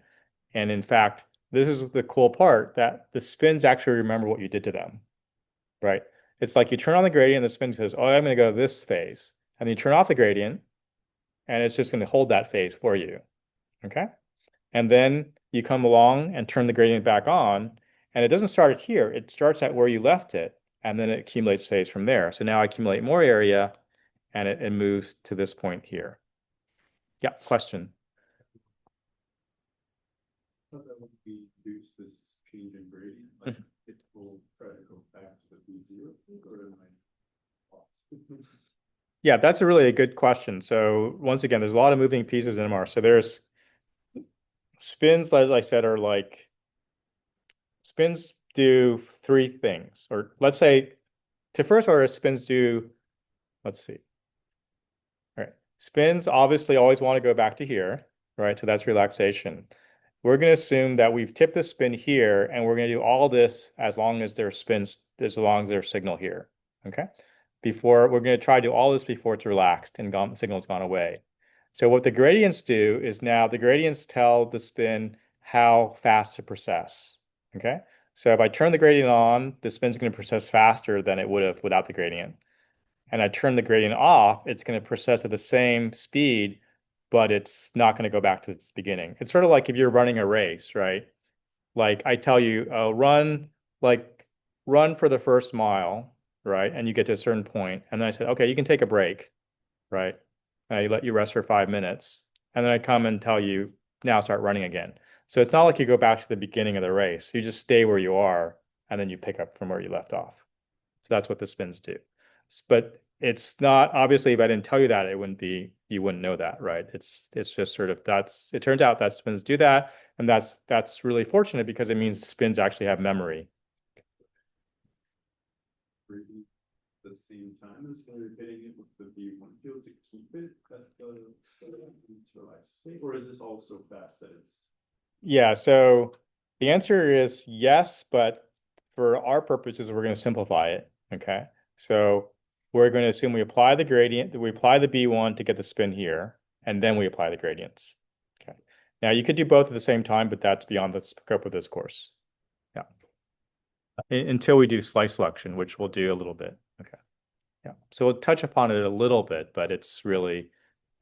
And in fact, this is the cool part that the spins actually remember what you did to them, right? It's like you turn on the gradient, the spin says, oh, I'm going to go to this phase. And you turn off the gradient, and it's just going to hold that phase for you, okay? And then you come along and turn the gradient back on, and it doesn't start at here. It starts at where you left it, and then it accumulates phase from there. So now I accumulate more area, and it moves to this point here. Yeah, question. So that when we introduce this change in gradient, like it will try to go back to the B0, or am I off? Yeah, that's a really good question. So once again, there's a lot of moving pieces in MR. So there's spins, as I said, are like spins do three things, or let's say to first order, spins do, let's see. All right. Spins obviously always want to go back to here, right? So that's relaxation. We're going to assume that we've tipped the spin here, and we're going to do all this as long as there's spins, as long as there's signal here. Okay. We're going to try to do all this before it's relaxed and the signal's gone away. So what the gradients do is now the gradients tell the spin how fast to process. Okay. So if I turn the gradient on, the spin's going to process faster than it would have without the gradient. And I turn the gradient off, it's going to process at the same speed, but it's not going to go back to its beginning. It's sort of like if you're running a race, right? Like I tell you, like run for the first mile, right? And you get to a certain point, and then I said, okay, you can take a break, right? And I let you rest for 5 minutes, and then I come and tell you, now start running again. So it's not like you go back to the beginning of the race. You just stay where you are, and then you pick up from where you left off. So that's what the spins do. But it's not obviously if I didn't tell you that, you wouldn't know that, right? It's just sort of it turns out that spins do that, and that's really fortunate because it means spins actually have memory. Gradient at the same time as we're hitting it with the B1 field to keep it at the relaxed state, or is this all so fast that it's Yeah, so the answer is yes, but for our purposes, we're going to simplify it. Okay. So we're going to assume we apply the gradient, we apply the B1 to get the spin here, and then we apply the gradients. Okay. Now you could do both at the same time, but that's beyond the scope of this course. Yeah. Until we do slice selection, which we'll do a little bit. Okay. Yeah. So we'll touch upon it a little bit, but it's really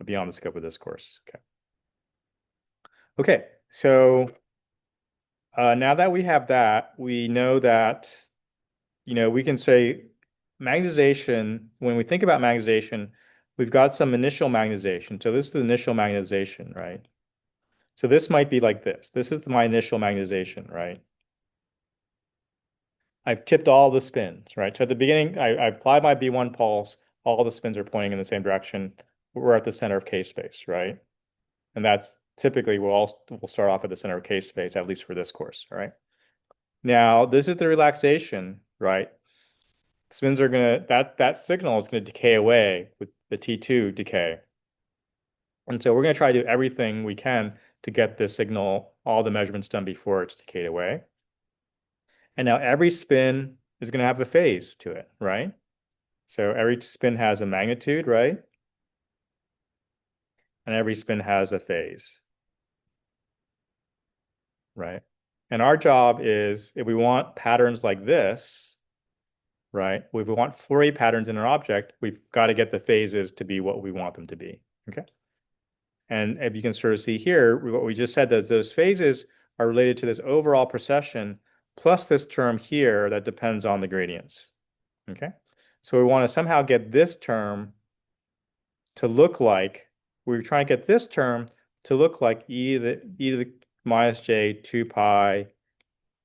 beyond the scope of this course. Okay. Okay. So now that we have that, we know that, we can say magnetization, when we think about magnetization, we've got some initial magnetization. So this is the initial magnetization, right? So this might be like this. This is my initial magnetization, right? I've tipped all the spins, right? So at the beginning, I applied my B1 pulse. All the spins are pointing in the same direction. We're at the center of K space, right? And that's typically we'll start off at the center of K space, at least for this course, all right? Now, this is the relaxation, right? Spins are gonna that signal is gonna decay away with the T2 decay. And so we're gonna try to do everything we can to get this signal, all the measurements done before it's decayed away. And now every spin is gonna have a phase to it, right? So every spin has a magnitude, right? And every spin has a phase, right? And our job is if we want patterns like this, right? If we want Fourier patterns in an object, we've got to get the phases to be what we want them to be. Okay. And if you can sort of see here, what we just said, that those phases are related to this overall precession plus this term here that depends on the gradients. Okay? So we want to somehow get this term to look like, we're trying to get this term to look like e to the minus j 2 pi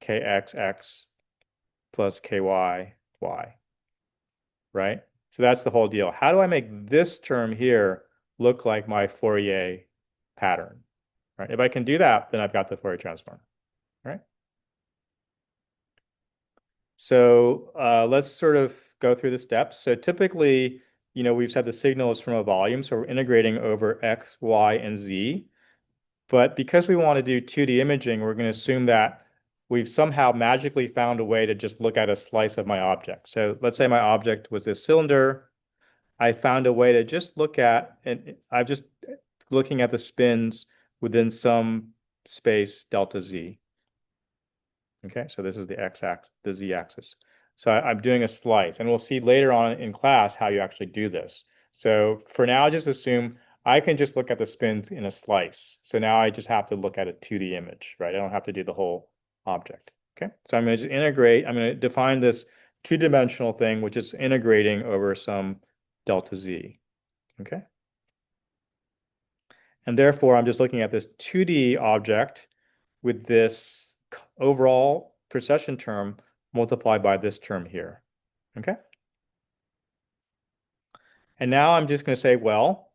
kxx plus ky y, right? So that's the whole deal. How do I make this term here look like my Fourier pattern, right? If I can do that, then I've got the Fourier transform, right? So let's sort of go through the steps. So typically, we've said the signal is from a volume, so we're integrating over x, y, and z. But because we want to do 2D imaging, we're going to assume that we've somehow magically found a way to just look at a slice of my object. So let's say my object was this cylinder. I found a way to just look at, and I'm just looking at the spins within some space delta z. Okay, so this is the x-axis, the z-axis. So I'm doing a slice, and we'll see later on in class how you actually do this. So for now, just assume I can just look at the spins in a slice. So now I just have to look at a 2D image, right? I don't have to do the whole object. Okay, so I'm going to just integrate. I'm going to define this two-dimensional thing, which is integrating over some delta z. Okay, and therefore I'm just looking at this 2D object with this overall precession term multiplied by this term here. Okay? And now I'm just going to say, well,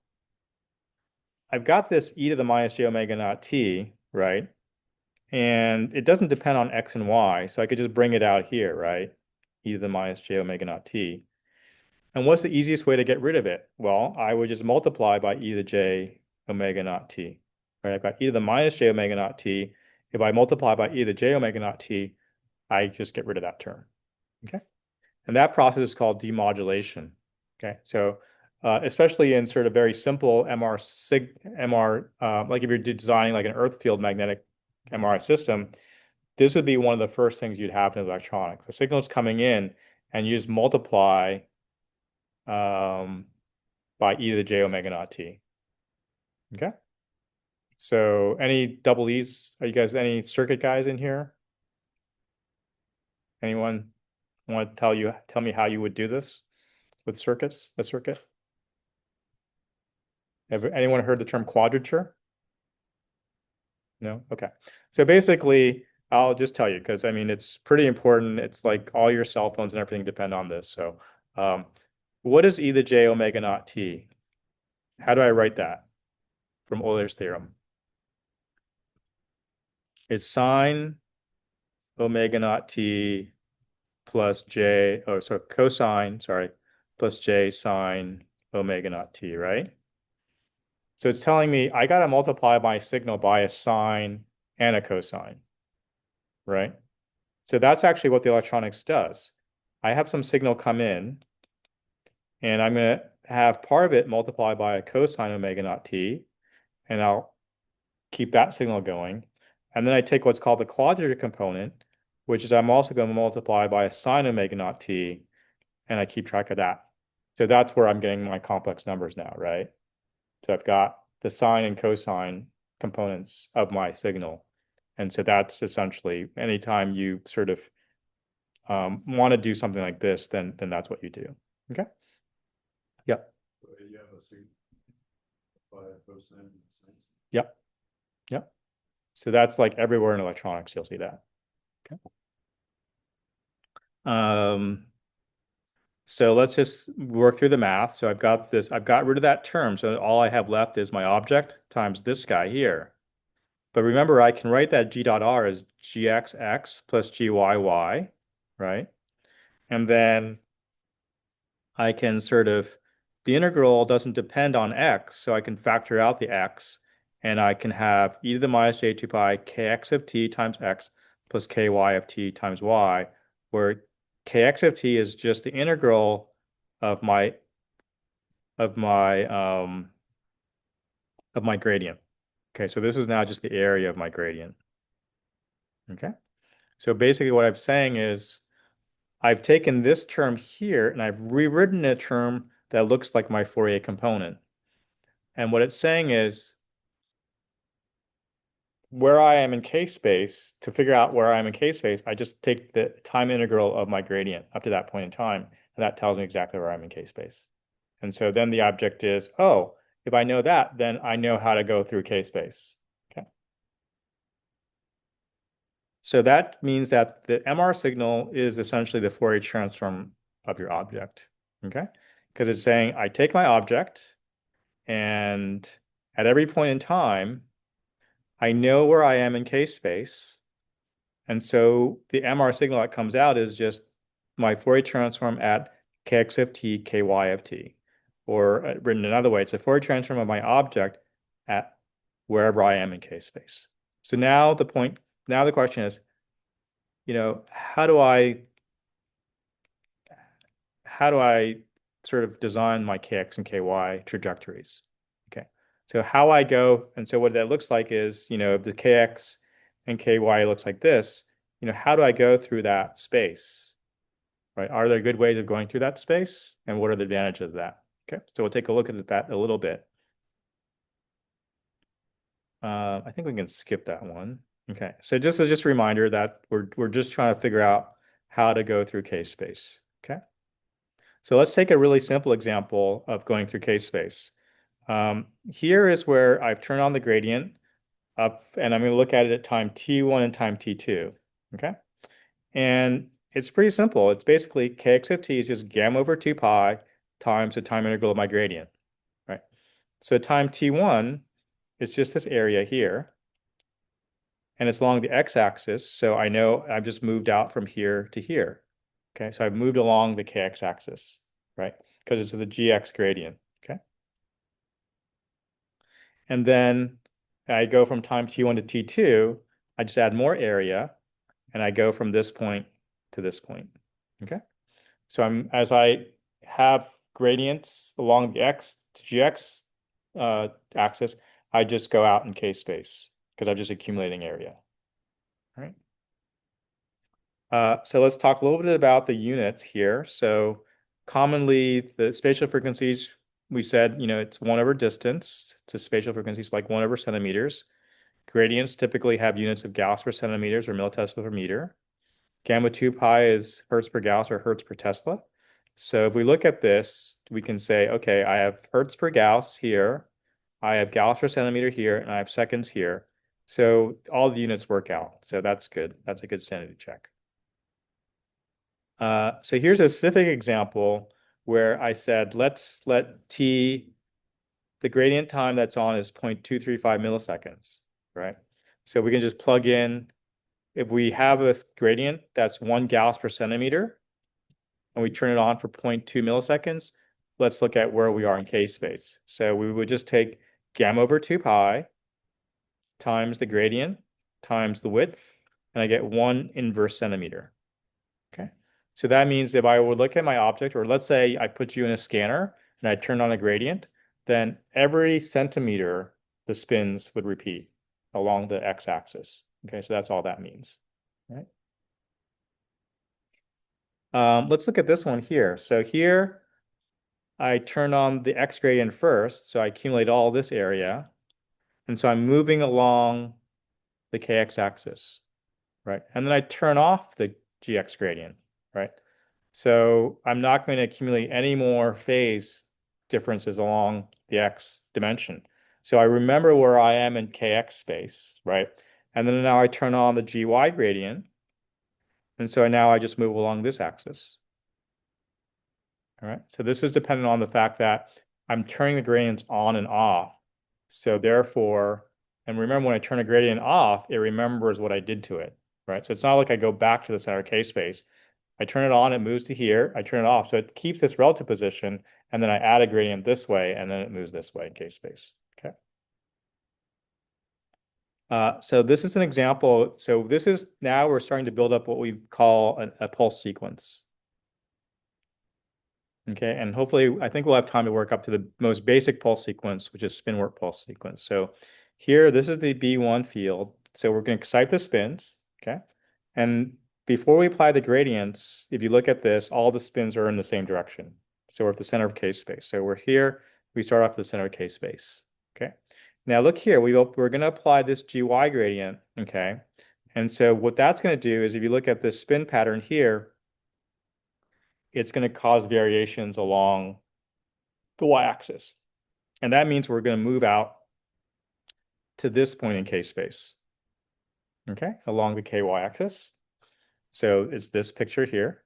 I've got this e to the minus j omega naught t, right? And it doesn't depend on x and y, so I could just bring it out here, right? E to the minus j omega naught t. And what's the easiest way to get rid of it? Well, I would just multiply by e to the j omega naught t. Right? I've got e to the minus j omega naught t. If I multiply by e to the j omega naught t, I just get rid of that term. Okay. And that process is called demodulation. Okay. So especially in sort of very simple like if you're designing like an earth field magnetic MRI system, this would be one of the first things you'd have in electronics. The signal is coming in and you just multiply by e to the j omega naught t. Okay. So any double E's, are you guys any circuit guys in here? Anyone want to tell me how you would do this with circuits, a circuit? Have anyone heard the term quadrature? No? Okay. So basically, I'll just tell you because I mean it's pretty important. It's like all your cell phones and everything depend on this. So what is e to the j omega naught t? How do I write that from Euler's theorem? It's sine omega naught t plus j, oh, so cosine, sorry, plus j sine omega naught t, right? So it's telling me I got to multiply my signal by a sine and a cosine, right? So that's actually what the electronics does. I have some signal come in, and I'm going to have part of it multiplied by a cosine omega naught t, and I'll keep that signal going. And then I take what's called the quadrature component, which is I'm also going to multiply by a sine omega naught t, and I keep track of that. So that's where I'm getting my complex numbers now, right? So I've got the sine and cosine components of my signal. And so that's essentially anytime you sort of want to do something like this, then that's what you do. Okay? Yep. So you have a signal by cosine and sine. Yep. Yep. So that's like everywhere in electronics, you'll see that. Okay. So let's just work through the math. So I've got rid of that term. So all I have left is my object times this guy here. But remember, I can write that g dot r as gxx plus gyy, right? And then I can sort of, the integral doesn't depend on x, so I can factor out the x, and I can have e to the minus j 2 pi kx of t times x plus ky of t times y, where kx of t is just the integral of my of my gradient. Okay, so this is now just the area of my gradient. Okay, so basically what I'm saying is I've taken this term here and I've rewritten a term that looks like my Fourier component. And what it's saying is where I am in K-space, to figure out where I am in K-space, I just take the time integral of my gradient up to that point in time, and that tells me exactly where I'm in K-space. And so then the object is, oh, if I know that, then I know how to go through K-space. Okay. So that means that the MR signal is essentially the Fourier transform of your object. Okay. Because it's saying I take my object, and at every point in time, I know where I am in K-space. And so the MR signal that comes out is just my Fourier transform at Kx of t, Ky of t. Or written another way, it's a Fourier transform of my object at wherever I am in K-space. So now the question is, how do I sort of design my Kx and Ky trajectories? Okay. So how I go, and so what that looks like is, if the Kx and Ky looks like this, how do I go through that space? Right? Are there good ways of going through that space? And what are the advantages of that? Okay. So we'll take a look at that a little bit. I think we can skip that one. Okay. So just a reminder that we're just trying to figure out how to go through K-space. Okay. So let's take a really simple example of going through K-space. Here is where I've turned on the gradient up, and I'm going to look at it at time t1 and time t2. Okay. And it's pretty simple. It's basically Kx of t is just gamma over 2 pi times the time integral of my gradient. Right. So time t1 is just this area here. And it's along the x-axis, so I know I've just moved out from here to here. Okay, so I've moved along the kx axis, right? Because it's the gx gradient, okay? And then I go from time t1 to t2, I just add more area, and I go from this point to this point, okay? So as I have gradients along the x to gx axis, I just go out in k-space because I'm just accumulating area. All right. So let's talk a little bit about the units here. So commonly the spatial frequencies, we said, it's 1/distance. It's a spatial frequencies like 1/centimeters. Gradients typically have units of Gauss per centimeters or millitesla per meter. Gamma 2 pi is hertz per Gauss or hertz per Tesla. So if we look at this, we can say, okay, I have hertz per Gauss here, I have Gauss per centimeter here, and I have seconds here. So all the units work out. So that's good. That's a good sanity check. So here's a specific example where I said, let's let t, the gradient time that's on is 0.235 milliseconds, right? So we can just plug in, if we have a gradient that's 1 Gauss per centimeter, and we turn it on for 0.2 milliseconds, let's look at where we are in k-space. So we would just take gamma over 2 pi times the gradient times the width, and I get 1 inverse centimeter. Okay. So that means if I would look at my object, or let's say I put you in a scanner and I turn on a gradient, then every centimeter the spins would repeat along the x-axis. Okay, so that's all that means. Right. Let's look at this one here. So here I turn on the x gradient first, so I accumulate all this area. And so I'm moving along the kx axis, right? And then I turn off the gx gradient, right? So I'm not going to accumulate any more phase differences along the x dimension. So I remember where I am in kx space, right? And then now I turn on the gy gradient. And so now I just move along this axis. All right. So this is dependent on the fact that I'm turning the gradients on and off. So therefore, and remember when I turn a gradient off, it remembers what I did to it, right? So it's not like I go back to the center K space. I turn it on, it moves to here. I turn it off. So it keeps its relative position. And then I add a gradient this way, and then it moves this way in K space. Okay. So this is an example. So this is now we're starting to build up what we call a pulse sequence. Okay, and hopefully, I think we'll have time to work up to the most basic pulse sequence, which is spin work pulse sequence. So here, this is the B1 field. So we're going to excite the spins, okay? And before we apply the gradients, if you look at this, all the spins are in the same direction. So we're at the center of K space. So we're here, we start off at the center of K space, okay? Now look here, we're going to apply this GY gradient, okay? And so what that's going to do is if you look at this spin pattern here, it's going to cause variations along the y-axis. And that means we're going to move out to this point in k-space, okay, along the ky axis. So it's this picture here.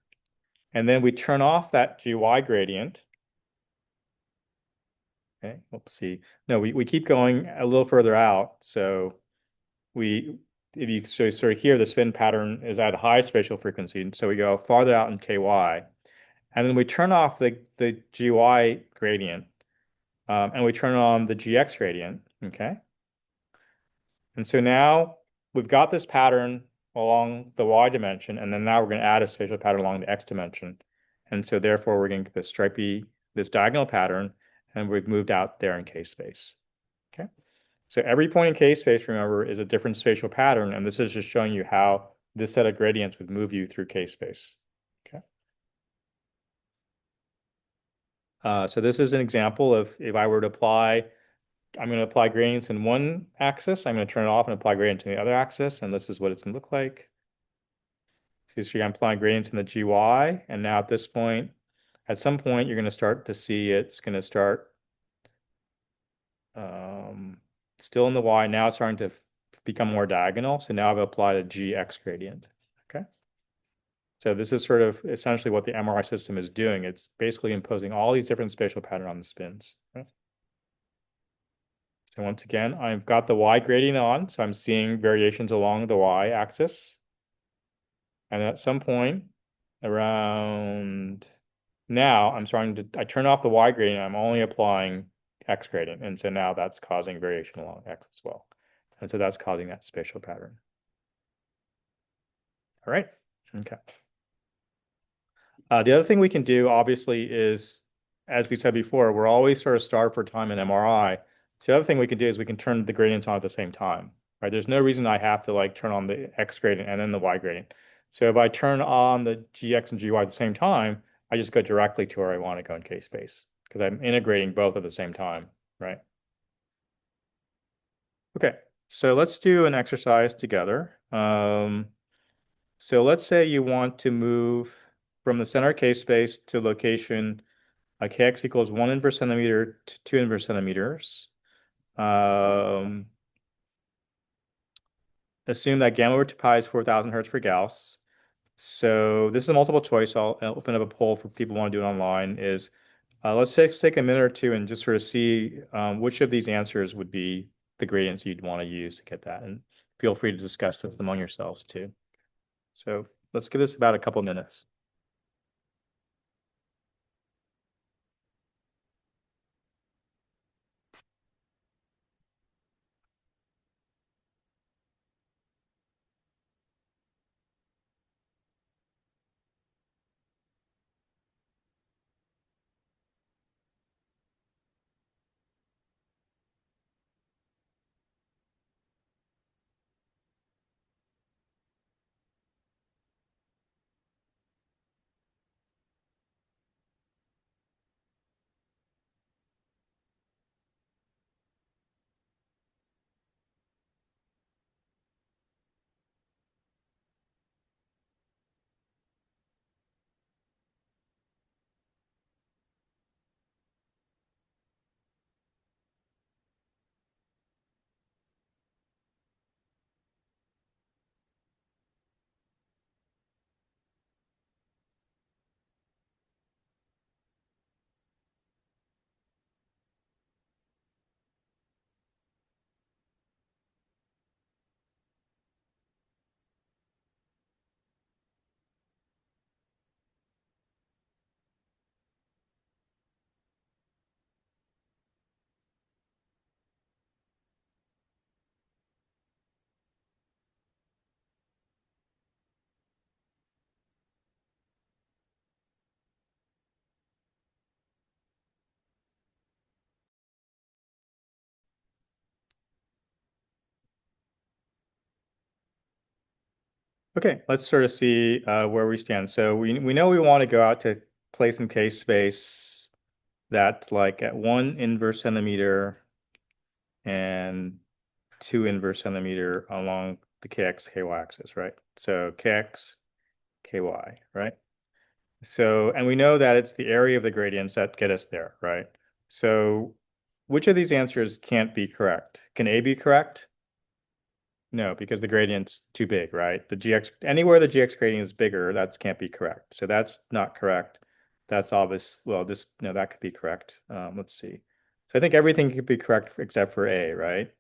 And then we turn off that GY gradient. Okay, let's see. No, we keep going a little further out. So we, if you sort of here, the spin pattern is at a high spatial frequency. And so we go farther out in ky. And then we turn off the GY gradient. And we turn on the GX gradient. Okay. And so now we've got this pattern along the y dimension, and then now we're going to add a spatial pattern along the x dimension. And so therefore we're going to get this stripy, this diagonal pattern, and we've moved out there in k-space. Okay. So every point in k-space, remember, is a different spatial pattern, and this is just showing you how this set of gradients would move you through k-space. Okay. So this is an example of if I were to apply, I'm going to apply gradients in one axis, I'm going to turn it off and apply gradients in the other axis, and this is what it's going to look like. So I'm applying gradients in the GY, and now at this point, at some point, you're going to start to see it's going to start still in the Y. Now it's starting to become more diagonal. So now I've applied a GX gradient. Okay. So this is sort of essentially what the MRI system is doing. It's basically imposing all these different spatial patterns on the spins. Okay. So once again, I've got the Y gradient on, so I'm seeing variations along the Y axis. And at some point around now, I turn off the Y gradient, I'm only applying X gradient. And so now that's causing variation along X as well. And so that's causing that spatial pattern. All right. Okay. The other thing we can do, obviously, is, as we said before, we're always sort of starved for time in MRI. So the other thing we can do is we can turn the gradients on at the same time, right? There's no reason I have to like turn on the X gradient and then the Y gradient. So if I turn on the GX and GY at the same time, I just go directly to where I want to go in k-space because I'm integrating both at the same time, right? Okay, so let's do an exercise together. So let's say you want to move from the center of k-space to location kx equals 1 inverse centimeter to 2 inverse centimeters. Assume that gamma over 2 pi is 4,000 hertz per Gauss. So this is a multiple choice. I'll open up a poll for people who want to do it online. Let's take a minute or two and just sort of see which of these answers would be the gradients you'd want to use to get that. And feel free to discuss this among yourselves too. So let's give this about a couple minutes. Okay, let's sort of see where we stand. So we know we want to go out to place in k space that's like at 1 inverse centimeter and 2 inverse centimeter along the kx, ky axis, right? So kx, ky, right? So, and we know that it's the area of the gradients that get us there, right? So which of these answers can't be correct? Can A be correct? No, because the gradient's too big, right? The GX, anywhere the GX gradient is bigger, that can't be correct. So that's not correct. That's obvious. Well, this, no, that could be correct. Let's see. So I think everything could be correct except for A, right?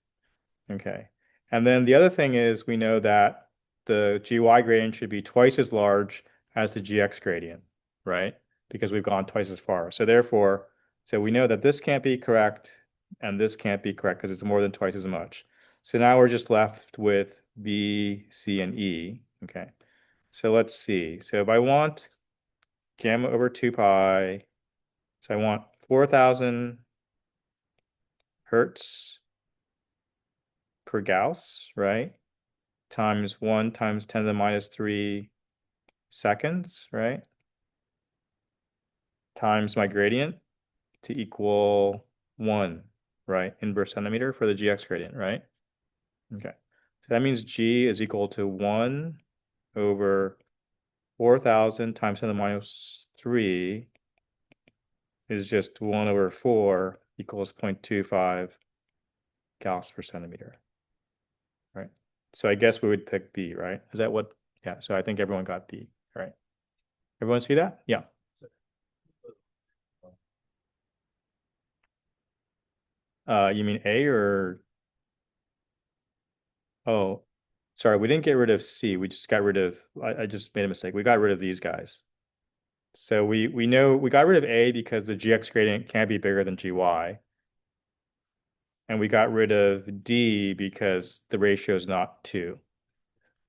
Okay. And then the other thing is we know that the GY gradient should be twice as large as the GX gradient, right? Because we've gone twice as far. So therefore, so we know that this can't be correct and this can't be correct because it's more than twice as much. So now we're just left with B, C, and E. Okay. So let's see. So if I want gamma over 2 pi, so I want 4,000 hertz per Gauss, right? Times 1 times 10 to the minus 3 seconds, right? Times my gradient to equal 1, right? Inverse centimeter for the GX gradient, right? Okay. So that means G is equal to 1 over 4,000 times 10 to the minus 3 is just 1 over 4 equals 0.25 Gauss per centimeter, right? So I guess we would pick B, right? Is that what? Yeah, so I think everyone got B, right? Everyone see that? Yeah. You mean A or? Oh, sorry, we didn't get rid of C. We just got rid of, I just made a mistake. We got rid of these guys. So we know we got rid of A because the GX gradient can't be bigger than GY. And we got rid of D because the ratio is not 2.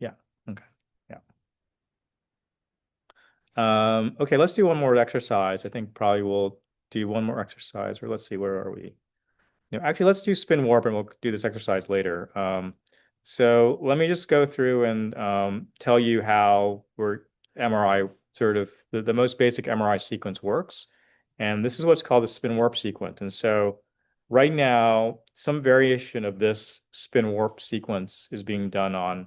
Yeah. Okay. Yeah. Okay, let's do one more exercise. I think probably we'll do one more exercise, or let's see, where are we? No, actually, let's do spin warp and we'll do this exercise later. So let me just go through and tell you how MRI sort of the most basic MRI sequence works. And this is what's called the spin warp sequence. And so right now, some variation of this spin warp sequence is being done on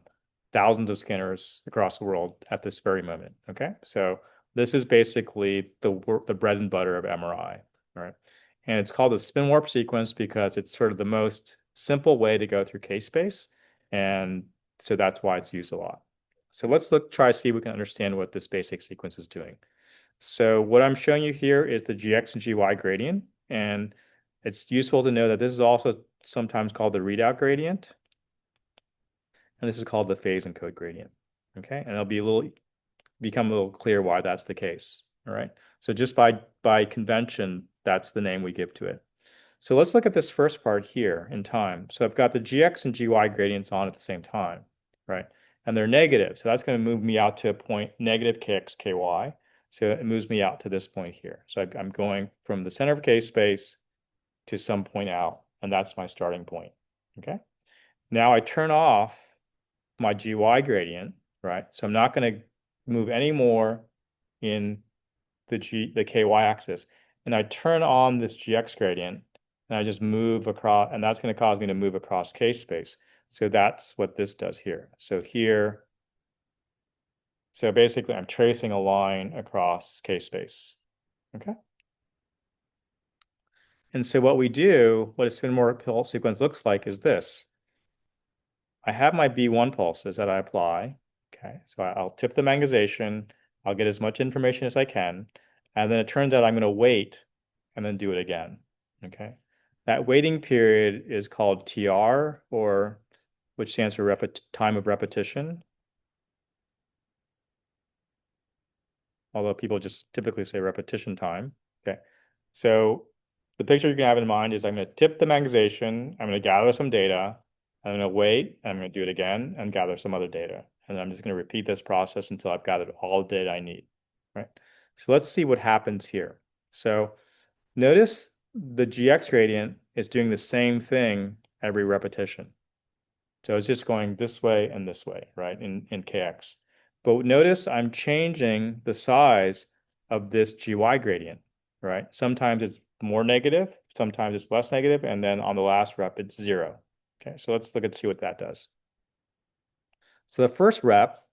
thousands of scanners across the world at this very moment. Okay, so this is basically the bread and butter of MRI. All right. And it's called the spin warp sequence because it's sort of the most simple way to go through K-space. And so that's why it's used a lot. So let's try to see if we can understand what this basic sequence is doing. So what I'm showing you here is the GX and GY gradient. And it's useful to know that this is also sometimes called the readout gradient. And this is called the phase encode gradient. Okay, and it'll become a little clear why that's the case. All right. So just by convention, that's the name we give to it. So let's look at this first part here in time. So I've got the GX and GY gradients on at the same time, right? And they're negative. So that's going to move me out to a point negative KX, KY. So it moves me out to this point here. So I'm going from the center of K space to some point out, and that's my starting point. Okay. Now I turn off my GY gradient, right? So I'm not going to move any more in the KY axis. And I turn on this GX gradient and I just move across, and that's going to cause me to move across K space. So that's what this does here. So here, so basically I'm tracing a line across K space. Okay. And so what we do, what a spin warp pulse sequence looks like is this. I have my B1 pulses that I apply. Okay, so I'll tip the magnetization. I'll get as much information as I can. And then it turns out I'm going to wait and then do it again. Okay, that waiting period is called TR, or which stands for time of repetition. Although people just typically say repetition time. Okay, so the picture you can have in mind is I'm going to tip the magnetization. I'm going to gather some data. I'm going to wait. I'm going to do it again and gather some other data. And I'm just going to repeat this process until I've gathered all the data I need. Right. So let's see what happens here. So notice the GX gradient is doing the same thing every repetition. So it's just going this way and this way, right, in KX. But notice I'm changing the size of this GY gradient, right? Sometimes it's more negative, sometimes it's less negative, and then on the last rep, it's 0. Okay, so let's look and see what that does. So the first rep,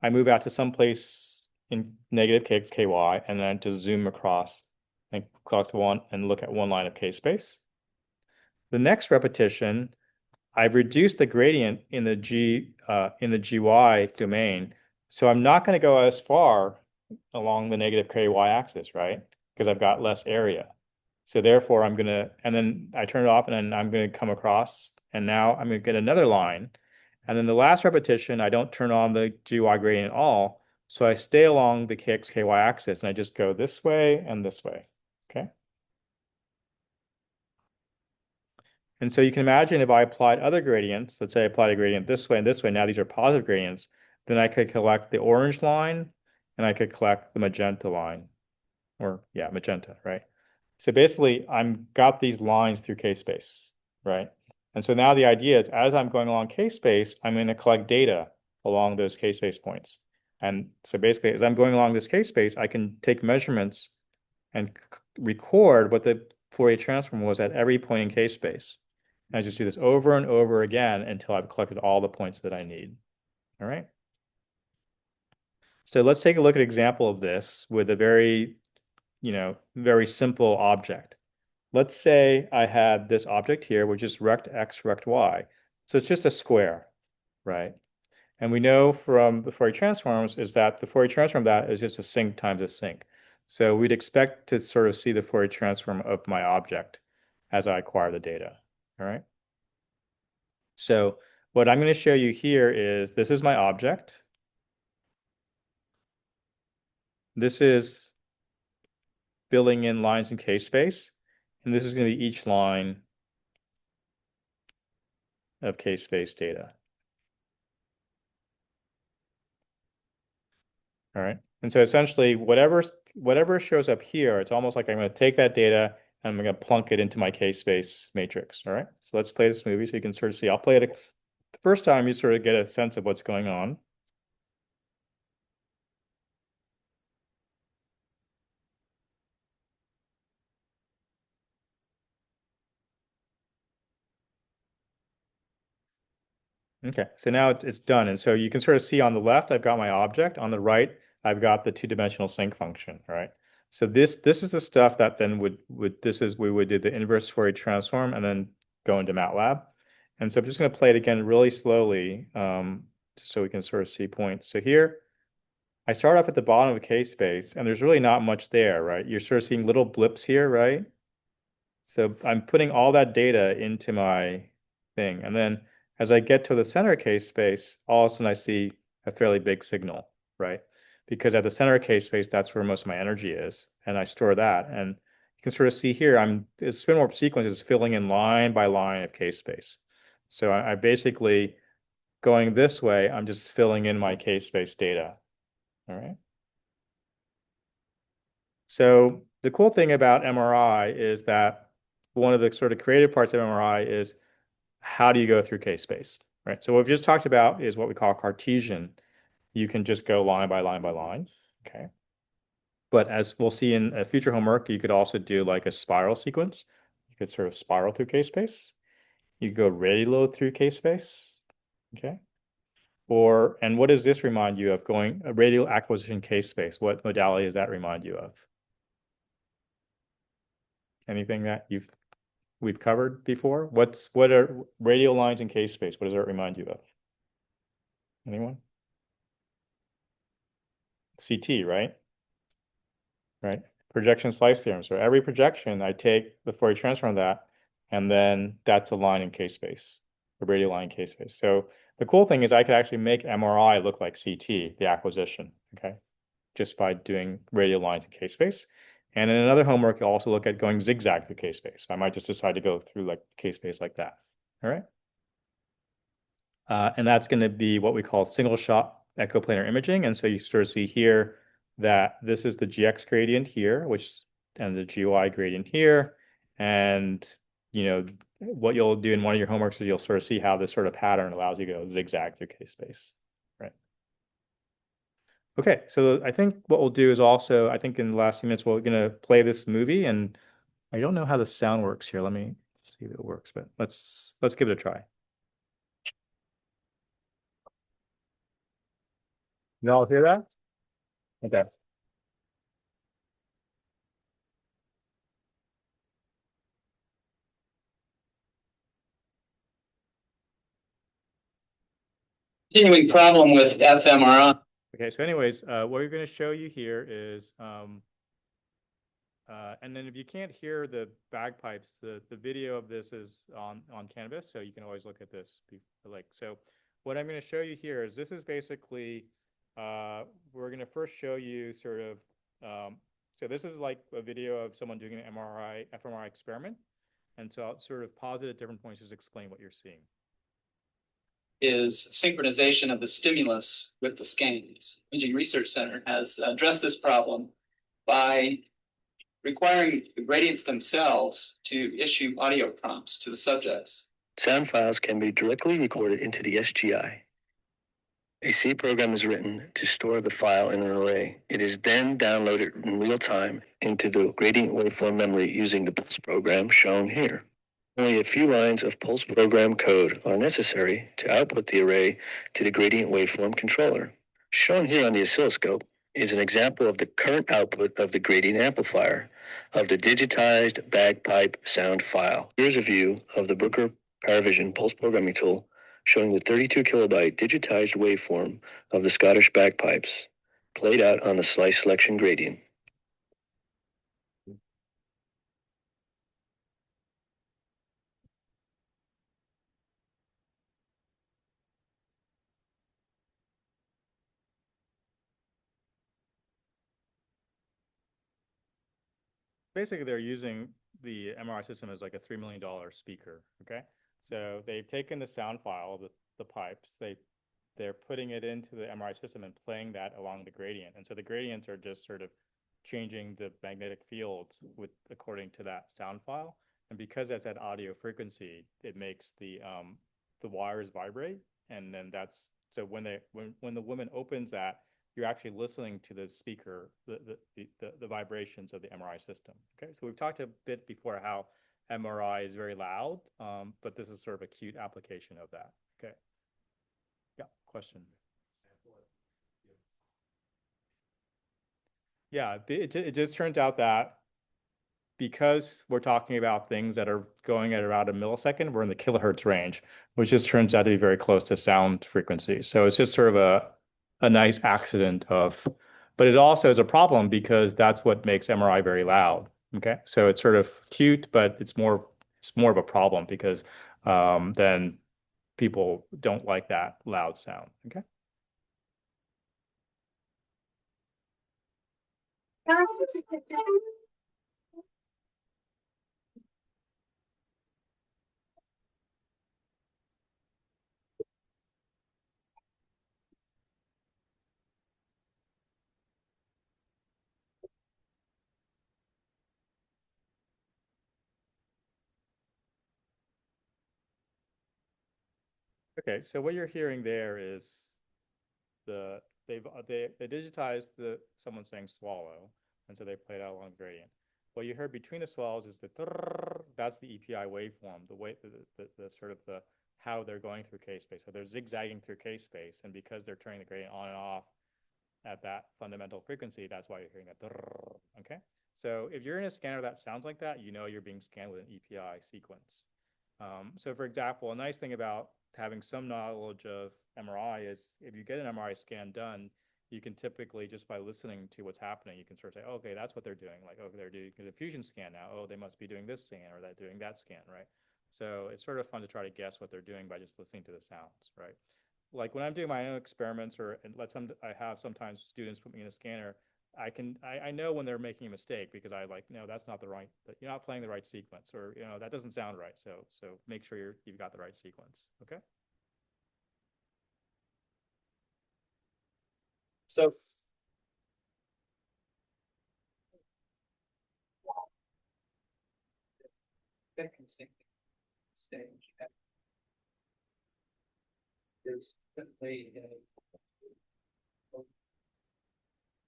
I move out to some place in negative k, ky, and then just zoom across and collect one and look at one line of k space. The next repetition, I've reduced the gradient in the in the gy domain, so I'm not going to go as far along the negative ky axis, right? Because I've got less area. So therefore, I'm going to, and then I turn it off, and then I'm going to come across, and now I'm going to get another line. And then the last repetition, I don't turn on the gy gradient at all. So I stay along the kx, ky axis, and I just go this way and this way. Okay. And so you can imagine if I applied other gradients, let's say I applied a gradient this way and this way, now these are positive gradients, then I could collect the orange line and I could collect the magenta line, or yeah, magenta, right? So basically, I'm got these lines through k-space, right? And so now the idea is as I'm going along k-space, I'm going to collect data along those k-space points. And so basically, as I'm going along this k-space, I can take measurements and record what the Fourier transform was at every point in k-space. And I just do this over and over again until I've collected all the points that I need. All right. So let's take a look at an example of this with a very, very simple object. Let's say I had this object here, which is rect x, rect y. So it's just a square, right? And we know from the Fourier transforms is that the Fourier transform of that is just a sinc times a sinc. So we'd expect to sort of see the Fourier transform of my object as I acquire the data. All right. So what I'm going to show you here is this is my object. This is filling in lines in k-space. And this is going to be each line of k-space data. All right. And so essentially whatever shows up here, it's almost like I'm going to take that data and I'm going to plunk it into my k-space matrix. All right. So let's play this movie so you can sort of see. I'll play it the first time you sort of get a sense of what's going on. Okay, so now it's done. And so you can sort of see on the left, I've got my object. On the right, I've got the two-dimensional sinc function, right? So this is the stuff that then we would do the inverse Fourier transform and then go into MATLAB. And so I'm just going to play it again really slowly, just so we can sort of see points. So here, I start off at the bottom of k-space, and there's really not much there, right? You're sort of seeing little blips here, right? So I'm putting all that data into my thing. And then as I get to the center case space, all of a sudden I see a fairly big signal, right? Because at the center case space, that's where most of my energy is. And I store that. And you can sort of see here, the spin warp sequence is filling in line by line of case space. So I basically, going this way, I'm just filling in my case space data. All right. So the cool thing about MRI is that one of the sort of creative parts of MRI is how do you go through k-space, right? So what we've just talked about is what we call Cartesian. You can just go line by line by line, okay? But as we'll see in a future homework, you could also do like a spiral sequence. You could sort of spiral through k-space. You could go radial through k-space, okay? And what does this remind you of going a radial acquisition k-space? What modality does that remind you of? Anything that we've covered before? What are radial lines in k-space? What does that remind you of? Anyone? CT, right? Right? Projection slice theorem. So every projection, I take the Fourier transform of that, and then that's a line in k-space, a radial line in k-space. So the cool thing is I could actually make MRI look like CT, the acquisition, okay? Just by doing radial lines in k-space. And in another homework, you'll also look at going zigzag through k-space. So I might just decide to go through like k-space like that. All right. And that's going to be what we call single shot echoplanar imaging. And so you sort of see here that this is the GX gradient here, and the GY gradient here. And, what you'll do in one of your homeworks is you'll sort of see how this sort of pattern allows you to go zigzag through k-space, right? Okay, so I think what we'll do is also, I think in the last few minutes, we're going to play this movie and I don't know how the sound works here. Let me see if it works, but let's give it a try. You all hear that? Okay. Continuing problem with fMRI. Okay, so anyways, what we're going to show you here is, and then if you can't hear the bagpipes, the video of this is on Canvas, so you can always look at this. Like, so what I'm going to show you here is this is basically, we're going to first show you sort of, so this is like a video of someone doing an fMRI experiment. And so I'll sort of pause it at different points, just explain what you're seeing. Is synchronization of the stimulus with the scans. Imaging Research Center has addressed this problem by requiring the gradients themselves to issue audio prompts to the subjects. Sound files can be directly recorded into the SGI. A C program is written to store the file in an array. It is then downloaded in real time into the gradient waveform memory using the pulse program shown here. Only a few lines of pulse program code are necessary to output the array to the gradient waveform controller. Shown here on the oscilloscope is an example of the current output of the gradient amplifier of the digitized bagpipe sound file. Here's a view of the Brooker PowerVision pulse programming tool showing the 32 kilobyte digitized waveform of the Scottish bagpipes played out on the slice selection gradient. Basically, they're using the MRI system as like a $3 million speaker. Okay. So they've taken the sound file, the pipes, they're putting it into the MRI system and playing that along the gradient. And so the gradients are just sort of changing the magnetic fields according to that sound file. And because that's at audio frequency, it makes the wires vibrate. And then that's so when the woman opens that, you're actually listening to the speaker, the vibrations of the MRI system. Okay, so we've talked a bit before how MRI is very loud, but this is sort of a cute application of that. Okay. Yeah, question. Yeah, it just turns out that because we're talking about things that are going at around a millisecond, we're in the kilohertz range, which just turns out to be very close to sound frequency. So it's just sort of a nice accident of, but it also is a problem because that's what makes MRI very loud. Okay, so it's sort of cute, but it's more of a problem because then people don't like that loud sound. Okay. Okay, so what you're hearing there is they digitized someone saying swallow, and so they played out along the gradient. What you heard between the swallows is that's the EPI waveform, the sort of the how they're going through K-space. So they're zigzagging through K-space, and because they're turning the gradient on and off at that fundamental frequency, that's why you're hearing that. Okay, so if you're in a scanner that sounds like that, you know you're being scanned with an EPI sequence. So for example, a nice thing about having some knowledge of MRI is if you get an MRI scan done, you can typically just by listening to what's happening, you can sort of say, oh, okay, that's what they're doing. Like, oh, they're doing a fusion scan now. Oh, they must be doing this scan or they're doing that scan, right? So it's sort of fun to try to guess what they're doing by just listening to the sounds, right? Like when I'm doing my own experiments or I have sometimes students put me in a scanner, I know when they're making a mistake because I like, no, that's not the right, you're not playing the right sequence or, that doesn't sound right. So make sure you've got the right sequence. Okay. So stage is typically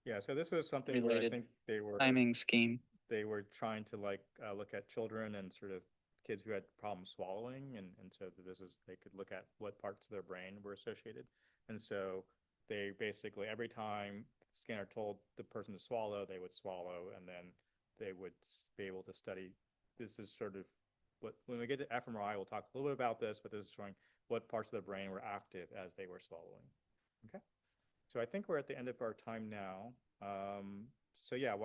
Yeah. So this was something where I related think timing scheme. they were trying to like look at children and sort of kids who had problems swallowing, and so this is they could look at what parts of their brain were associated, and so they basically every time the scanner told the person to swallow, they would swallow, and then they would be able to study. This is sort of what when we get to fMRI, we'll talk a little bit about this, but this is showing what parts of the brain were active as they were swallowing. Okay, so I think we're at the end of our time now. So yeah,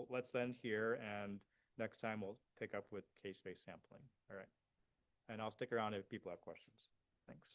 let's end here, and next time we'll pick up with case-based sampling. All right, and I'll stick around if people have questions. Thanks.